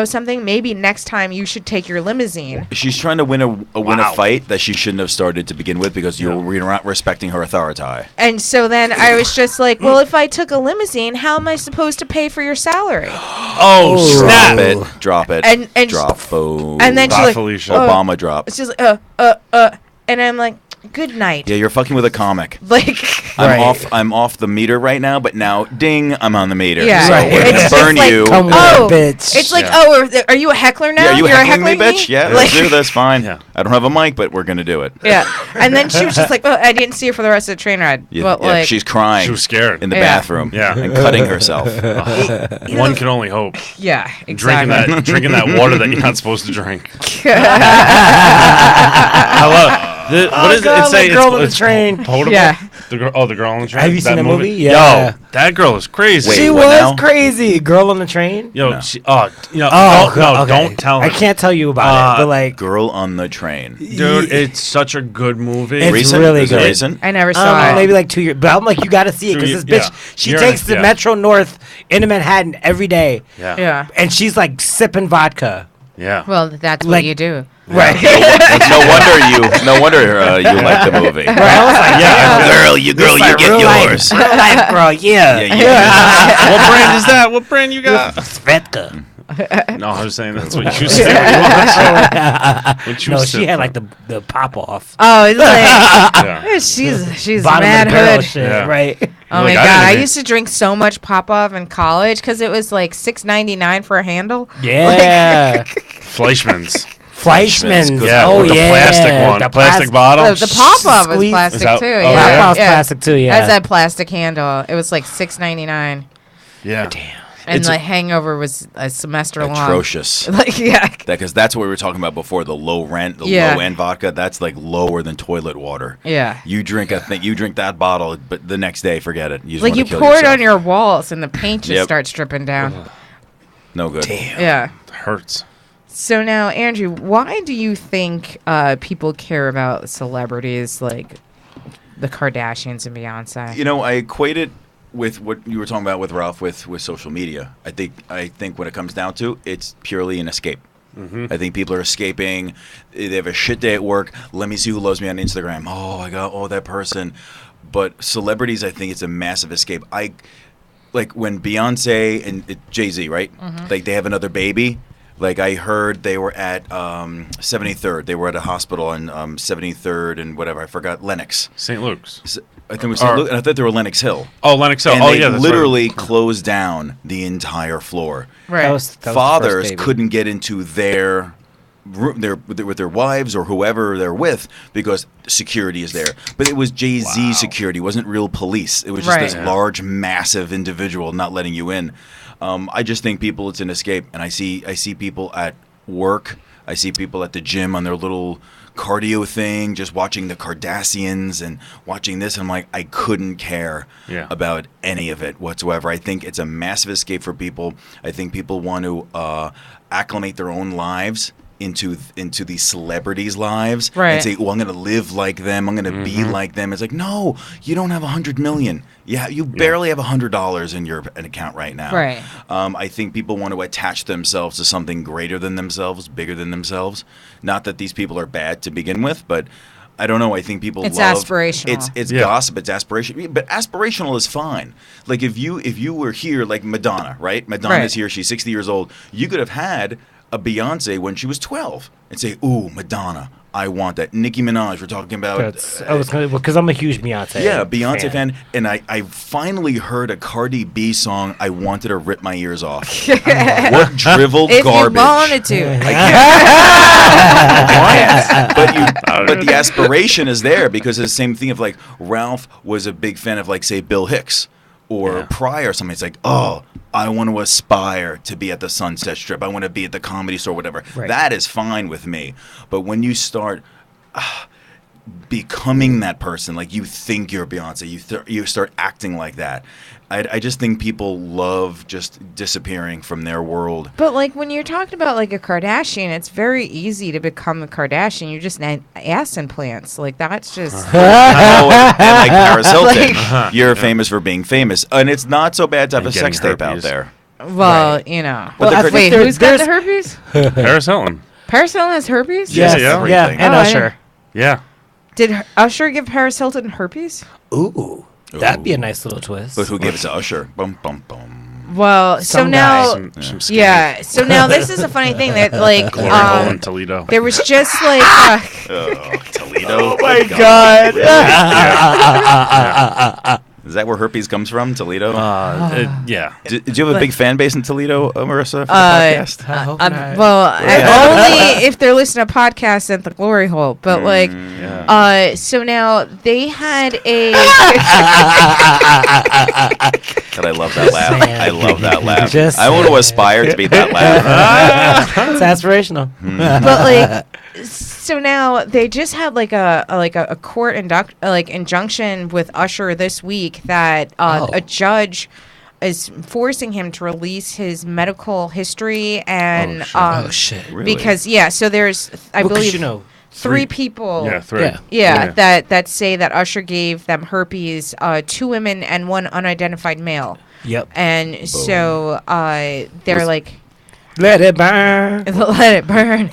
something, maybe next time you should take your limousine. She's trying to win a fight that she shouldn't have started to begin with because you're not respecting her authority. And so then I was just like, well, if I took a limousine, how am I supposed to pay for your salary? Oh, snap. Drop it. And drop. Boom. And then she's Bye, like, Felicia. Obama drop. she's like, and I'm like, good night. Yeah, you're fucking with a comic. Like, I'm off the meter right now, but now, ding, I'm on the meter. Yeah. So Right. we're gonna It's just burn like, you. Come on, oh, bitch. it's like, Yeah. oh, are you a heckler now? Yeah, you You're heckling me, bitch? Yeah, let's Like- do this. Fine. Yeah. I don't have a mic, but we're gonna do it. Yeah. And then she was just like, oh, I didn't see her for the rest of the train ride. Yeah, But yeah, like, she's crying. She was scared. in the Yeah. bathroom. Yeah. and cutting herself. One can only hope. yeah, exactly. Drinking that water that you're not supposed to drink. I love. What is God, it? Say that girl on the it's train. potable? Yeah. The girl on the train. Have you seen that movie? Yo, Yeah. that girl is crazy. Wait, She what was now? crazy. Girl on the train. Yo, No. Okay. don't tell her. I can't tell you about it, but like, Girl on the train. Dude, it's such a good movie. It's Recent? really Is it good. recent? I never I saw don't know, it. maybe like 2 years. But I'm like, you got to see it 2 because this years, bitch, yeah. she Year takes and- the yeah. Metro North into Manhattan every day, Yeah. Yeah. and she's like sipping vodka. Yeah. Well, that's what Like- you do. Right. No wonder you like the movie. Right, I was like, Yeah. Girl, you like get real yours. Life, real life, girl, yeah. Yeah, What brand is that? What brand you got? Svedka. No, I was saying that's what you said. What you No, said she had for- like the pop off. Oh, it's like Yeah. she's Bottom mad of the barrel hood. shit, Yeah. right? Oh Like, my I god! didn't I even- used to drink so much Popov in college because it was like $6.99 for a handle. Yeah. Fleischmann's. Fleischmann's. good. Yeah, oh with the yeah. plastic one. The Plastic bottle. The Popov is Squeeze- plastic Is that- too. oh, yeah, yeah? Popov's plastic too, yeah. Has that plastic handle. It was like $6.99, Yeah. and It's the hangover was a semester long. Atrocious. Like yeah, Because that's what we were talking about before. The low rent, the Yeah. low end vodka. That's like lower than toilet water. yeah. You drink that bottle, but the next day, forget it. You just Like wanna you kill pour it yourself. on your walls, and the paint just Yep. starts dripping down. No good. Yeah. It hurts. So now, Andrew, why do you think people care about celebrities like the Kardashians and Beyonce? You know, I equate it with what you were talking about with Ralph with social media. I think when it comes down to, it's purely an escape. I think people are escaping. They have a shit day at work. Let me see who loves me on Instagram. Oh, I got that person. But celebrities, I think it's a massive escape. Like when Beyonce and Jay-Z, right? Like they have another baby. Like I heard they were at 73rd. They were at a hospital on 73rd and whatever. I forgot Lenox. St. Luke's. I think it was St. Luke, and I thought they were Lenox Hill. Oh, Lennox Hill. And Oh, they yeah. That's literally right. closed down the entire floor. Right. That was the first Fathers baby. couldn't get into their room, with their wives or whoever they're with because security is there. But it was Jay-Z security. It wasn't real police. It was just Right. this large, massive individual not letting you in. I just think it's an escape, and I see people at work. I see people at the gym on their little cardio thing, just watching the Kardashians and watching this. And I'm like, I couldn't care about any of it whatsoever. I think it's a massive escape for people. I think people want to acclimate their own lives into these celebrities' lives Right. and say, "Oh, I'm going to live like them. I'm going to be like them." It's like, no, you don't have 100 million. Yeah, you barely have $100 in your account right now. Right. I think people want to attach themselves to something greater than themselves, bigger than themselves. Not that these people are bad to begin with, but I don't know. I think people It's love aspirational. It's Yeah. gossip. It's aspiration. But aspirational is fine. Like if you were here, like Madonna, right? Madonna's Right. here. She's 60 years old. You could have had a Beyonce when she was 12 and say, "Ooh, Madonna, I want that." Nicki Minaj, we're talking about. Because I'm a huge Beyonce. Yeah, Beyonce fan. And I finally heard a Cardi B song. I wanted to rip my ears off. What drivel If garbage. you wanted to. But the aspiration is there because it's the same thing of like Ralph was a big fan of like say Bill Hicks or Pryor or something. It's like, oh, I want to aspire to be at the Sunset Strip. I want to be at the Comedy Store, whatever. Right. That is fine with me. But when you start becoming that person, like you think you're Beyonce, you start acting like that. I just think people love just disappearing from their world. But like when you're talking about like a Kardashian, it's very easy to become a Kardashian. You just need ass implants. Like that's just Oh, and like Paris Hilton, you're famous for being famous, and it's not so bad to have And a sex getting tape out herpes. there. well, you know. But the Kardashians- Wait, who's got the herpes? Paris Hilton. Paris Hilton has herpes? Yeah. Yes, Yeah. yeah, Everything. and Oh, I Usher. Yeah. Did Usher give Paris Hilton herpes? Ooh, that'd be a nice little twist. But who gave it to Usher? Bum bum bum. Well, so Some now, Some skinny yeah. So now this is a funny thing that like Glory hole in Toledo. there was just like Oh, Toledo. Oh my God. Is that where herpes comes from? Toledo. Yeah. Did you have a big fan base in Toledo, Marissa, for the podcast? I hope Um, not. well, only if they're listening to podcasts at the Glory Hole. But like, so now they had a. God, I love that laugh. saying. I love that laugh. Just I want to saying. aspire to be that laugh. It's aspirational. But like, so now they just had like a court injunction with Usher this week that a judge is forcing him to release his medical history and Oh shit. Really? because so there's I Well, 'cause believe you know, three people. Yeah, three. Yeah. that say that Usher gave them herpes, 2 women and 1 unidentified male. Yep. And so they're like, Let it burn. let it burn.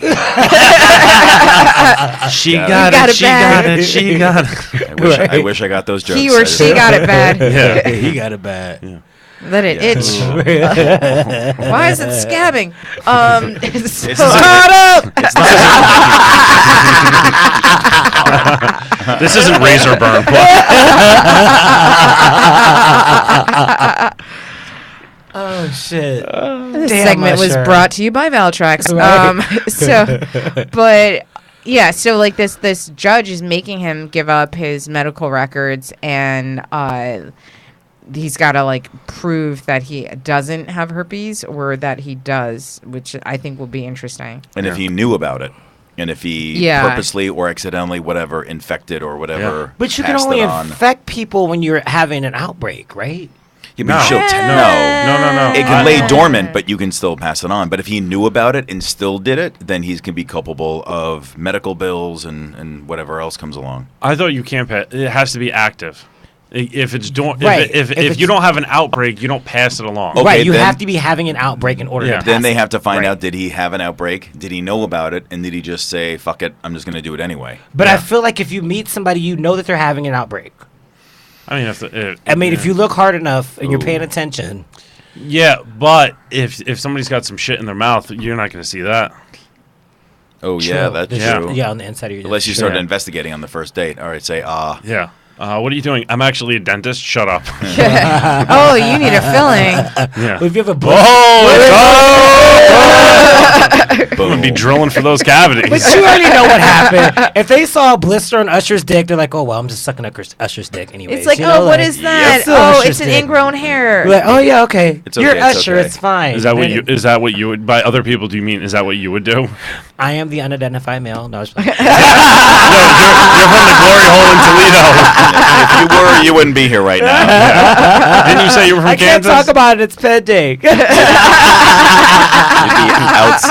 She got it, she got it, she got it. I wish I got those jokes. He or I she just- got it bad. Yeah. He got it bad. Let it Yeah. itch. Why is it scabbing? So- It's not- This isn't razor burn. Oh shit. This Damn, segment was Usher. brought to you by Valtrex. Right. But yeah, so like this judge is making him give up his medical records, and he's got to like prove that he doesn't have herpes or that he does, which I think will be interesting. And if he knew about it, and if he Yeah. purposely or accidentally, whatever, infected or whatever, But you can passed only it on. infect people when you're having an outbreak, right? Yeah, No. but she'll No. It can lay dormant, but you can still pass it on. But if he knew about it and still did it, then he can be culpable of medical bills and whatever else comes along. I thought you can't pass. It has to be active. If it's Right. if If it's- you don't have an outbreak, you don't pass it along. Okay, right, you then- have to be having an outbreak in order Yeah. to pass Then they it. have to find Right. out, did he have an outbreak? Did he know about it? And did he just say, fuck it, I'm just going to do it anyway? But Yeah. I feel like if you meet somebody, you know that they're having an outbreak. I mean, If you look hard enough and you're Ooh. paying attention, yeah, but if somebody's got some shit in their mouth, you're not going to see that. Oh, yeah, true. that's There's- true. Yeah, on the inside of your Unless you sure. started investigating on the first date. All right, say, Yeah. What are you doing? I'm actually a dentist. Shut up. Oh, you need a filling. Yeah. If you have a I'm boom. gonna be drilling for those cavities. But you already know what happened. If they saw a blister on Usher's dick, they're like, "Oh well, I'm just sucking Usher's dick anyways." It's like, you know, oh, what is that? Still Oh, Usher's it's an dick. ingrown hair. You're like, oh yeah, okay. It's You're okay, it's Usher. okay. It's fine. Is that what And you? Is that what you would? By other people, do you mean? Is that what you would do? I am the unidentified male. No, it's You're from the glory hole in Toledo. If you were, you wouldn't be here right now. Didn't you say you were from I can't Kansas? talk about it. It's pending.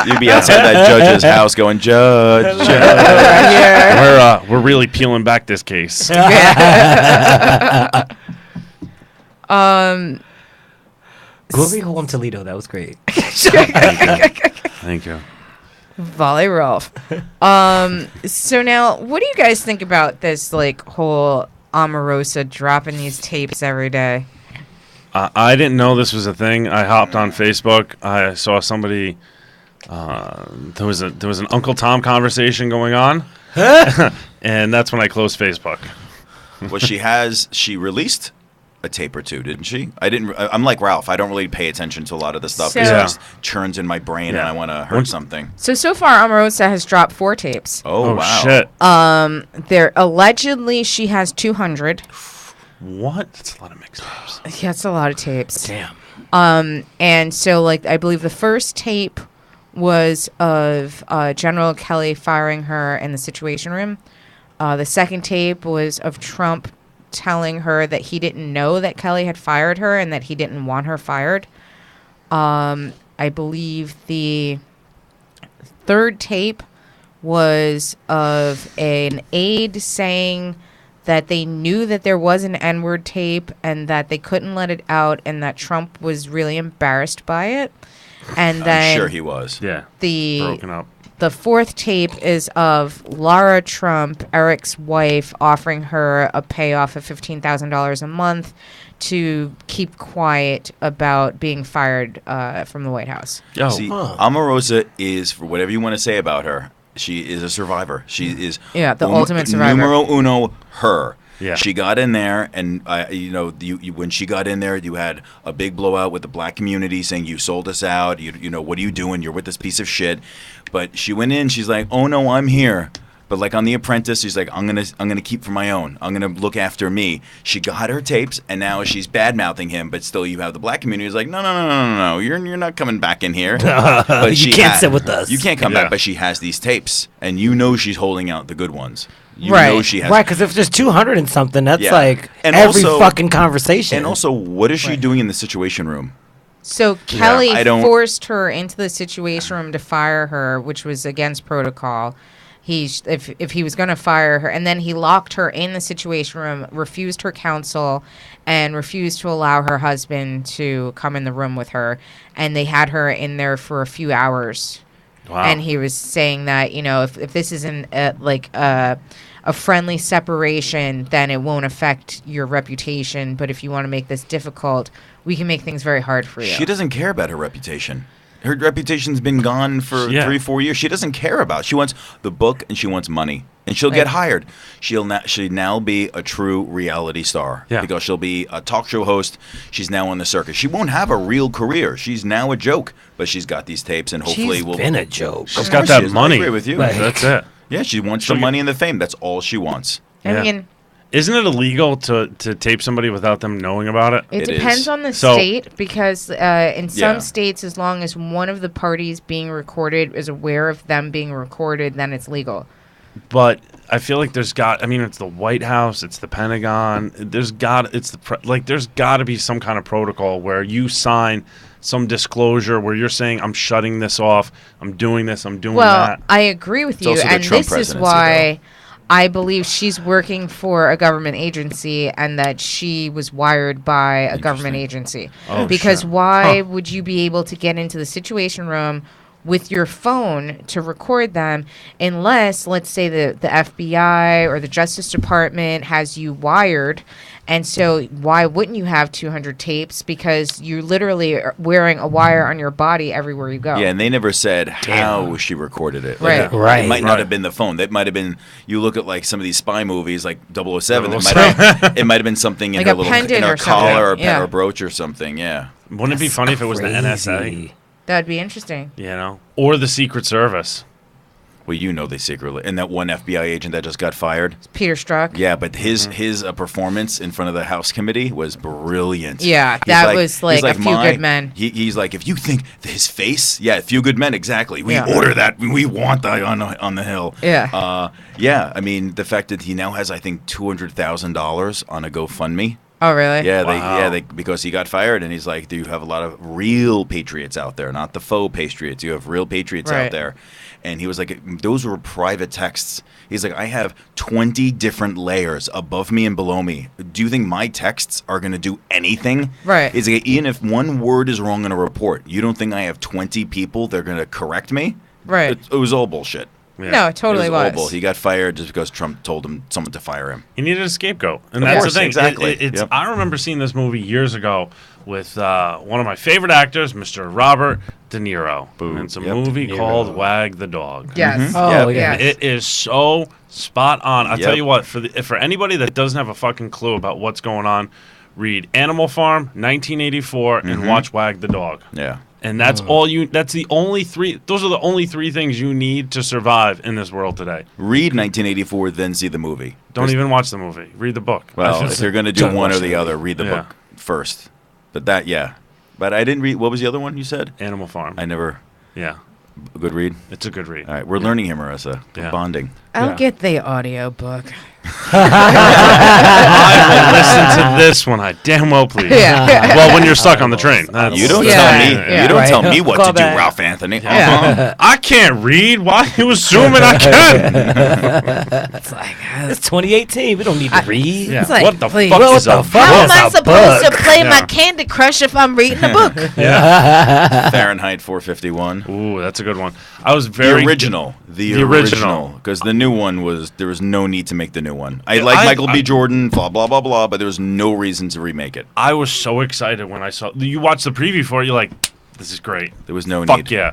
You'd be outside that judge's house going, Judge. We're really peeling back this case. Glory hole in Toledo. That was great. Thank you. Volley Rolf. So now, what do you guys think about this like whole Omarosa dropping these tapes every day? I didn't know this was a thing. I hopped on Facebook. I saw somebody. There was an Uncle Tom conversation going on, and that's when I closed Facebook. Well, she released a tape or two, didn't she? I'm like Ralph. I don't really pay attention to a lot of the stuff. So- It Yeah. just churns in my brain and Yeah. I want to hurt Once- something. So far, Omarosa has dropped 4 tapes. Oh, wow. Shit! There allegedly she has 200. What? That's a lot of mixtapes. Yeah, it's a lot of tapes. Damn. And so, like, I believe the first tape was of General Kelly firing her in the Situation Room. The second tape was of Trump telling her that he didn't know that Kelly had fired her and that he didn't want her fired. I believe the third tape was of an aide saying that they knew that there was an N-word tape and that they couldn't let it out and that Trump was really embarrassed by it. And then I'm sure he was. Yeah, the broken up. the fourth tape is of Lara Trump, Eric's wife, offering her a payoff of $15,000 a month to keep quiet about being fired from the White House. Yo, See, Omarosa is, for whatever you want to say about her, she is a survivor. She is Yeah, the ultimate survivor. Numero uno, her. Yeah. She got in there, and when she got in there, you had a big blowout with the black community saying you sold us out. You know, what are you doing? You're with this piece of shit. But she went in. She's like, oh no, I'm here. But like on The Apprentice, she's like, I'm gonna keep for my own. I'm gonna look after me. She got her tapes, and now she's bad mouthing him. But still, you have the black community who's like, no, you're not coming back in here. But You she can't sit with us. You can't come Yeah. back. But she has these tapes, and you know she's holding out the good ones. You Right. know she has. Right, because if there's 200 and something, that's Yeah. like And every also- fucking conversation. And also, what is she doing in the Situation Room? So Kelly I don't- forced her into the Situation Room to fire her, which was against protocol. If he was going to fire her, and then he locked her in the Situation Room, refused her counsel, and refused to allow her husband to come in the room with her, and they had her in there for a few hours Wow. And he was saying that, if this isn't a friendly separation, then it won't affect your reputation. But if you want to make this difficult, we can make things very hard for you. She doesn't care about her reputation. Her reputation's been gone for 3-4 years. She doesn't care about. She wants the book and she wants money, and she'll get hired. She'll now be a true reality star because she'll be a talk show host. She's now on the circuit. She won't have a real career. She's now a joke, but she's got these tapes, and hopefully She's been a joke. She's got that money. I agree with you. That's it. Yeah, she wants the money and the fame. That's all she wants. I mean, isn't it illegal to tape somebody without them knowing about it? it It depends is. on the So- state, because in some Yeah. states, as long as one of the parties being recorded is aware of them being recorded, then it's legal. But I feel like it's the White House, it's the Pentagon. There's got to be some kind of protocol where you sign some disclosure where you're saying, I'm shutting this off, I'm doing this, I'm doing Well, that. I agree with you, also the and Trump this is presidency, why I believe she's working for a government agency and that she was wired by a government agency. Oh, Because sure. why would you be able to get into the Situation Room with your phone to record them unless, let's say, the FBI or the Justice Department has you wired? And so why wouldn't you have 200 tapes? Because you literally are wearing a wire on your body everywhere you go. Yeah, and they never said how she recorded it. Right. Right. It might not Right. have been the phone. That might have been. You look at like some of these spy movies, like 007. It might have been something in Like her a little pendant in her or something. collar or, Yeah. or brooch or something. Yeah. Wouldn't it be funny if it was the NSA? Crazy. That'd be interesting. Or the Secret Service? Well, they secretly, and that one FBI agent that just got fired. Peter Strzok. Yeah, but his performance in front of the House committee was brilliant. Yeah, He's that was like A Few Good Men. He's like, if you think his face, A Few Good Men, exactly. We Yeah. order that. We want that on the Hill. Yeah. Yeah. I mean, the fact that he now has, I think, $200,000 on a GoFundMe. Oh, really? Yeah, Wow. because he got fired, and he's like, "Do you have a lot of real patriots out there, not the faux patriots? You have real patriots Right. out there." And he was like, "Those were private texts." He's like, "I have 20 different layers above me and below me. Do you think my texts are going to do anything?" Right. He's like, "Even if one word is wrong in a report, you don't think I have 20 people that are going to correct me?" Right. It was all bullshit. Yeah. No, it totally It was all was. bull. He got fired just because Trump told him someone to fire him. He needed a scapegoat, and Of that's course, the thing. exactly. It's, Yep. I remember seeing this movie years ago with one of my favorite actors, Mr. Robert De Niro. Boo. And it's a Yep. movie De Niro. called Wag the Dog. Yes. Oh, Yep. yeah. Yes. It is so spot on. I'll tell Yep. you what, for anybody that doesn't have a fucking clue about what's going on, read Animal Farm, 1984, and watch Wag the Dog. Yeah. And that's that's the only three, those are the only three things you need to survive in this world today. Read 1984, then see the movie. Don't even watch the movie. Read the book. Well, if you're going to do Don't one or watch the the other, read the Yeah. book first. But that, yeah. But I didn't read. What was the other one you said? Animal Farm. I never. Yeah. A good read. It's a good read. All right, we're learning here, Marissa. We're Yeah. bonding. I'll Yeah. get the audio book. I will listen to this one. I damn well please. Yeah. Well, when you're stuck on the train. That's- You don't Yeah. tell me. Yeah. You don't Right. tell me what Call to do, back. Ralph Anthony. Yeah. I can't read. Why are you assuming I can? It's like, it's 2018. We don't need to read. Yeah. It's like, what the please. fuck What is the a fuck? How book? am I a supposed to book. play my Yeah. Candy Crush if I'm reading a book? Fahrenheit 451. Ooh, that's a good one. I was The very original. The The original. original. Because the new one there was no need to make the new one. I Yeah, like I- Michael B. I- Jordan, blah, blah, blah, blah, but there was no reason to remake it. I was so excited when I saw. You watched the preview for it. You're like, this is great. There was no Fuck need. yeah.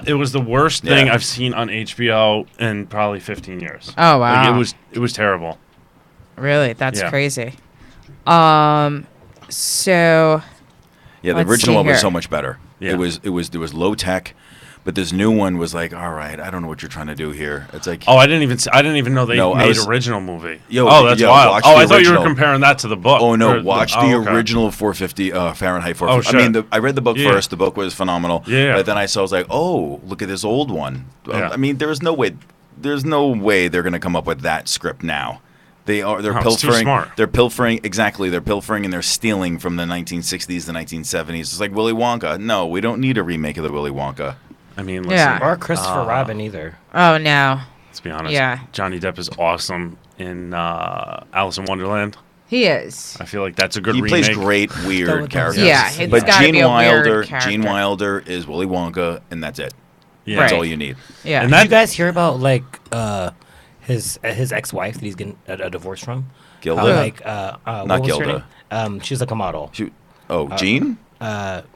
It was the worst thing Yeah. I've seen on HBO in probably 15 years. Oh, Like, wow. it was terrible. Really? That's Yeah. crazy. So Yeah, the Let's original see one was here. so much better. Yeah. There was low tech, but this new one was like, all right, I don't know what you're trying to do here. It's like, Oh, I didn't even know they No, I made was- original movie. Yo, oh, that's yo, wild. watch Oh, the I thought you were original. comparing that to the book. oh no, Or watch oh, the okay. original 450 Fahrenheit 450. Oh, I mean, sure. I read the book Yeah. first. The book was phenomenal. Yeah. But then I was like, oh, look at this old one. Yeah. I mean, there's no way they're going to come up with that script now. They're No, it's too pilfering. smart. They're pilfering exactly. They're pilfering and they're stealing from the 1960s, the 1970s. It's like Willy Wonka. No, we don't need a remake of the Willy Wonka. I mean, listen, Yeah. Or Christopher Robin either. oh no, let's be honest. Yeah. Johnny Depp is awesome in Alice in Wonderland. he is. I feel like that's a good He remake. plays great, weird with characters. those. Yeah, it's But gotta Gene be a weird Wilder, character. Gene Wilder is Willy Wonka, and that's it. Yeah. That's Right. all you need. Yeah. And Did that you guys hear about like his ex-wife that he's getting a divorce from? Gilda? How, like Not what was her Gilda. name? She was like a model. Jean?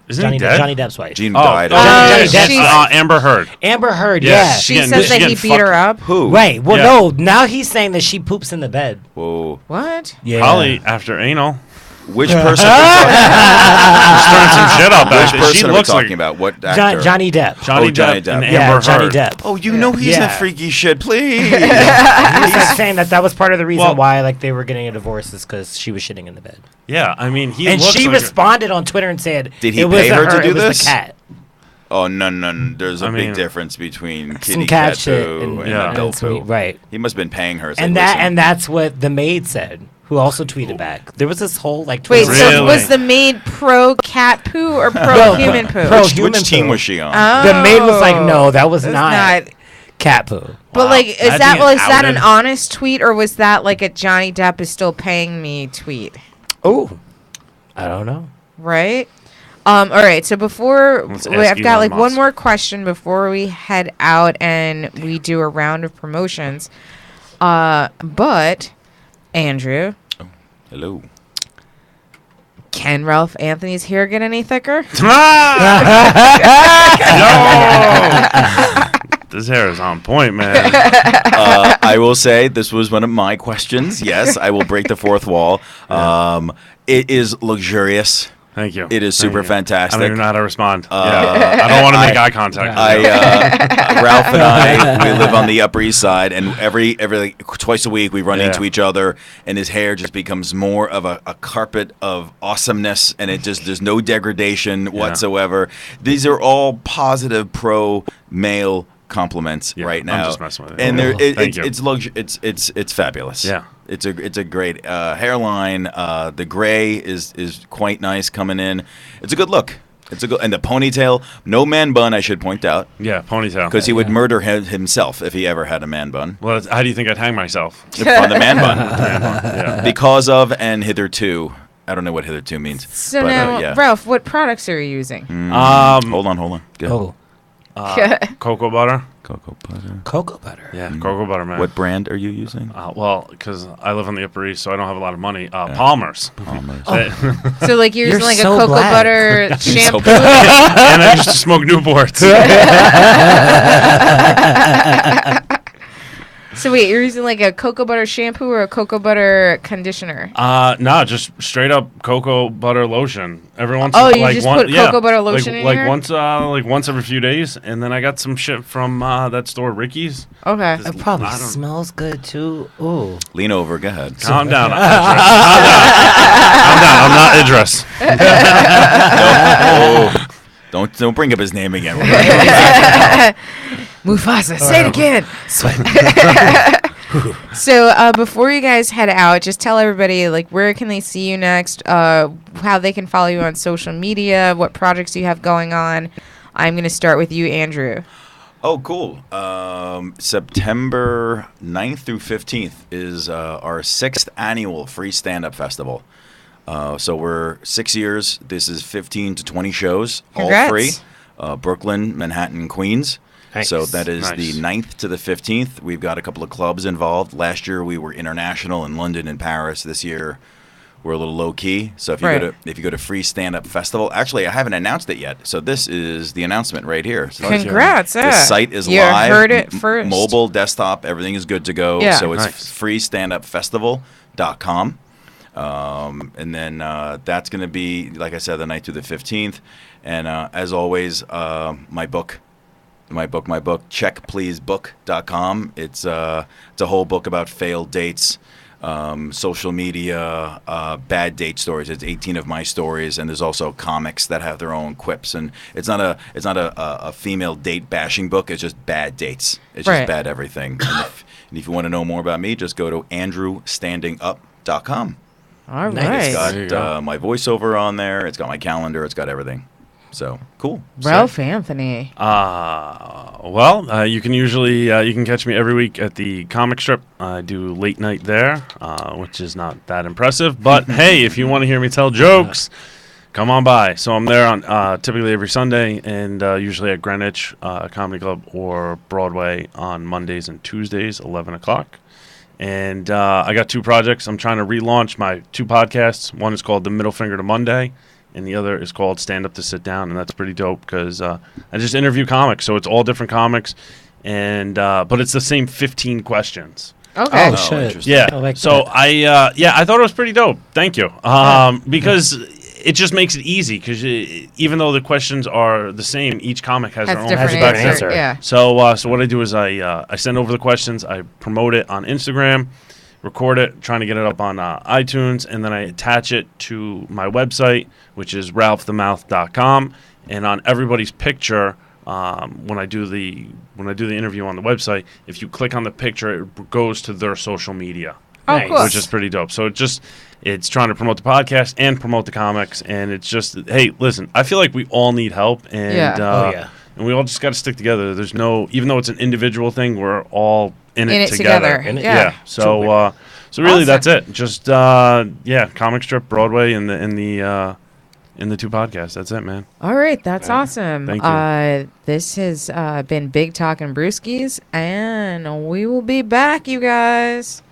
Isn't he dead? Johnny Depp's wife. Jean Oh, died. Johnny she's- Depp's Amber Heard. Amber Heard. Yeah. Yeah. she getting- says she that he getting beat her fucked. up. Who? Right. Well, Yeah. no. Now he's saying that she poops in the bed. Whoa. What? Yeah. Probably after anal. Which person? are we talking- Stirring some shit up. Which She person are we looks talking like about? What actor? Johnny Depp. Johnny, Oh, Johnny Depp and Depp. Amber Yeah, Heard. Johnny Depp. Oh, you know he's Yeah. that freaky shit. Please. He was like saying that was part of the reason Well- why like they were getting a divorce is because she was shitting in the bed. Yeah, I mean, he And looks she like responded on Twitter and said, Did he it was pay her to it do was this? The cat. Oh no. There's a I big mean, difference between Some kitty cat cat shit poo and, and Yeah. adult poo. right. He must have been paying her. It's And like, that listen, and that's what the maid said, who also tweeted back. There was this whole like Wait, Twitter- so Really? was the maid pro cat poo or pro No, human poo? pro- which human team poo. was she on? Oh. the maid was like, no, that was It's not cat poo. But Wow. like, is Imagine that being was that an outed. honest tweet or was that like a Johnny Depp is still paying me tweet? Oh, I don't know. Right. All right. So before Let's wait, ask I've got Elon like one Musk. more question before we head out and we do a round of promotions. But Andrew, Hello. can Ralph Anthony's hair get any thicker? This hair is on point, man. I will say this was one of my questions. Yes, I will break the fourth wall. It is luxurious. Thank you. It is Thank super you. fantastic. I don't even know how to respond. Yeah. I don't want to make eye contact. Ralph and I, we live on the Upper East Side, and every like, twice a week we run Yeah. into each other, and his hair just becomes more of a carpet of awesomeness, and it just there's no degradation whatsoever. These are all positive pro male compliments Yeah, right I'm now, just messing with it. and Thank you. it's fabulous. Yeah. It's a great hairline. The gray is quite nice coming in. It's a good look. It's a good, and the ponytail, no man bun. I should point out, Yeah, ponytail. because he would murder himself if he ever had a man bun. Well, how do you think I'd hang myself? On the man bun, Yeah. because of and hitherto. I don't know what hitherto means. So but, now, yeah. Ralph, what products are you using? Hold on. Good. Oh, Cocoa butter. Cocoa butter. cocoa butter. Yeah, cocoa butter, man. What brand are you using? Well, because I live on the Upper East, so I don't have a lot of money. Palmer's. Palmer's. So like you're You're using like so a cocoa black. butter so shampoo. And I used to smoke Newports. So wait, you're using like a cocoa butter shampoo or a cocoa butter conditioner? No, just straight up cocoa butter lotion. Every once, Oh, you like just one, put yeah, cocoa butter lotion in like here? once every few days, and then I got some shit from that store, Ricky's. Okay. It probably I don't- smells good too. Ooh. Lean over. Go ahead. Calm down, Idris. Calm down. I'm not Idris. Oh, don't bring up his name again. Mufasa, say it again. So before you guys head out, just tell everybody like where can they see you next, how they can follow you on social media, what projects you have going on. I'm gonna start with you, Andrew. Oh, cool. September 9th through 15th is our 6th annual free stand-up festival. So we're 6 years. This is 15 to 20 shows, Congrats. all free. Brooklyn, Manhattan, Queens. Nice. So that is the Nice. 9th to the 15th. We've got a couple of clubs involved. Last year we were international in London and Paris. This year we're a little low key. So if you Right. go to Free Stand Up Festival, actually I haven't announced it yet. So this is the announcement right here. So Congrats. the yeah. site is you live. heard it first. Mobile, desktop, everything is good to go. Yeah. So it's Nice. freestandupfestival.com. And then that's going to be, like I said, the night through the 15th. And as always, my book, checkpleasebook.com. It's a whole book about failed dates, social media, bad date stories. It's 18 of my stories, and there's also comics that have their own quips. And it's not a female date bashing book. It's just bad dates. It's Right. just bad everything. And if you want to know more about me, just go to andrewstandingup.com. All Nice. right. It's There you got go. my voiceover on there. It's got my calendar. It's got everything. So cool. Ralph Anthony. Well, you can usually you can catch me every week at the comic strip. I do late night there, which is not that impressive. But hey, if you want to hear me tell jokes, come on by. So I'm there on typically every Sunday, and usually at Greenwich Comedy Club or Broadway on Mondays and Tuesdays, 11 o'clock. And I got 2 projects. I'm trying to relaunch my 2 podcasts. One is called The Middle Finger to Monday, and the other is called Stand Up to Sit Down, and that's pretty dope because I just interview comics. So it's all different comics, and but it's the same 15 questions. Okay. Oh, shit. interesting. Yeah. I like so that. I thought it was pretty dope. Thank you. Because it just makes it easy because even though the questions are the same, each comic has their own different perspective. answer. Yeah. So so what I do is I send over the questions, I promote it on Instagram, record it, trying to get it up on iTunes, and then I attach it to my website, which is ralphthemouth.com, and on everybody's picture. When I do the interview on the website, if you click on the picture, it goes to their social media, Oh, cool. which is pretty dope. So it's trying to promote the podcast and promote the comics, and it's just, hey, listen, I feel like we all need help, and Yeah. Oh, yeah. and we all just got to stick together. There's no, even though it's an individual thing, we're all in it together. In it, Yeah. So so really, Awesome. that's it. Just comic strip, Broadway, in the 2 podcasts. That's it, man. All right, that's awesome. Thank you. This has been Big Talk and Brewskis, and we will be back, you guys.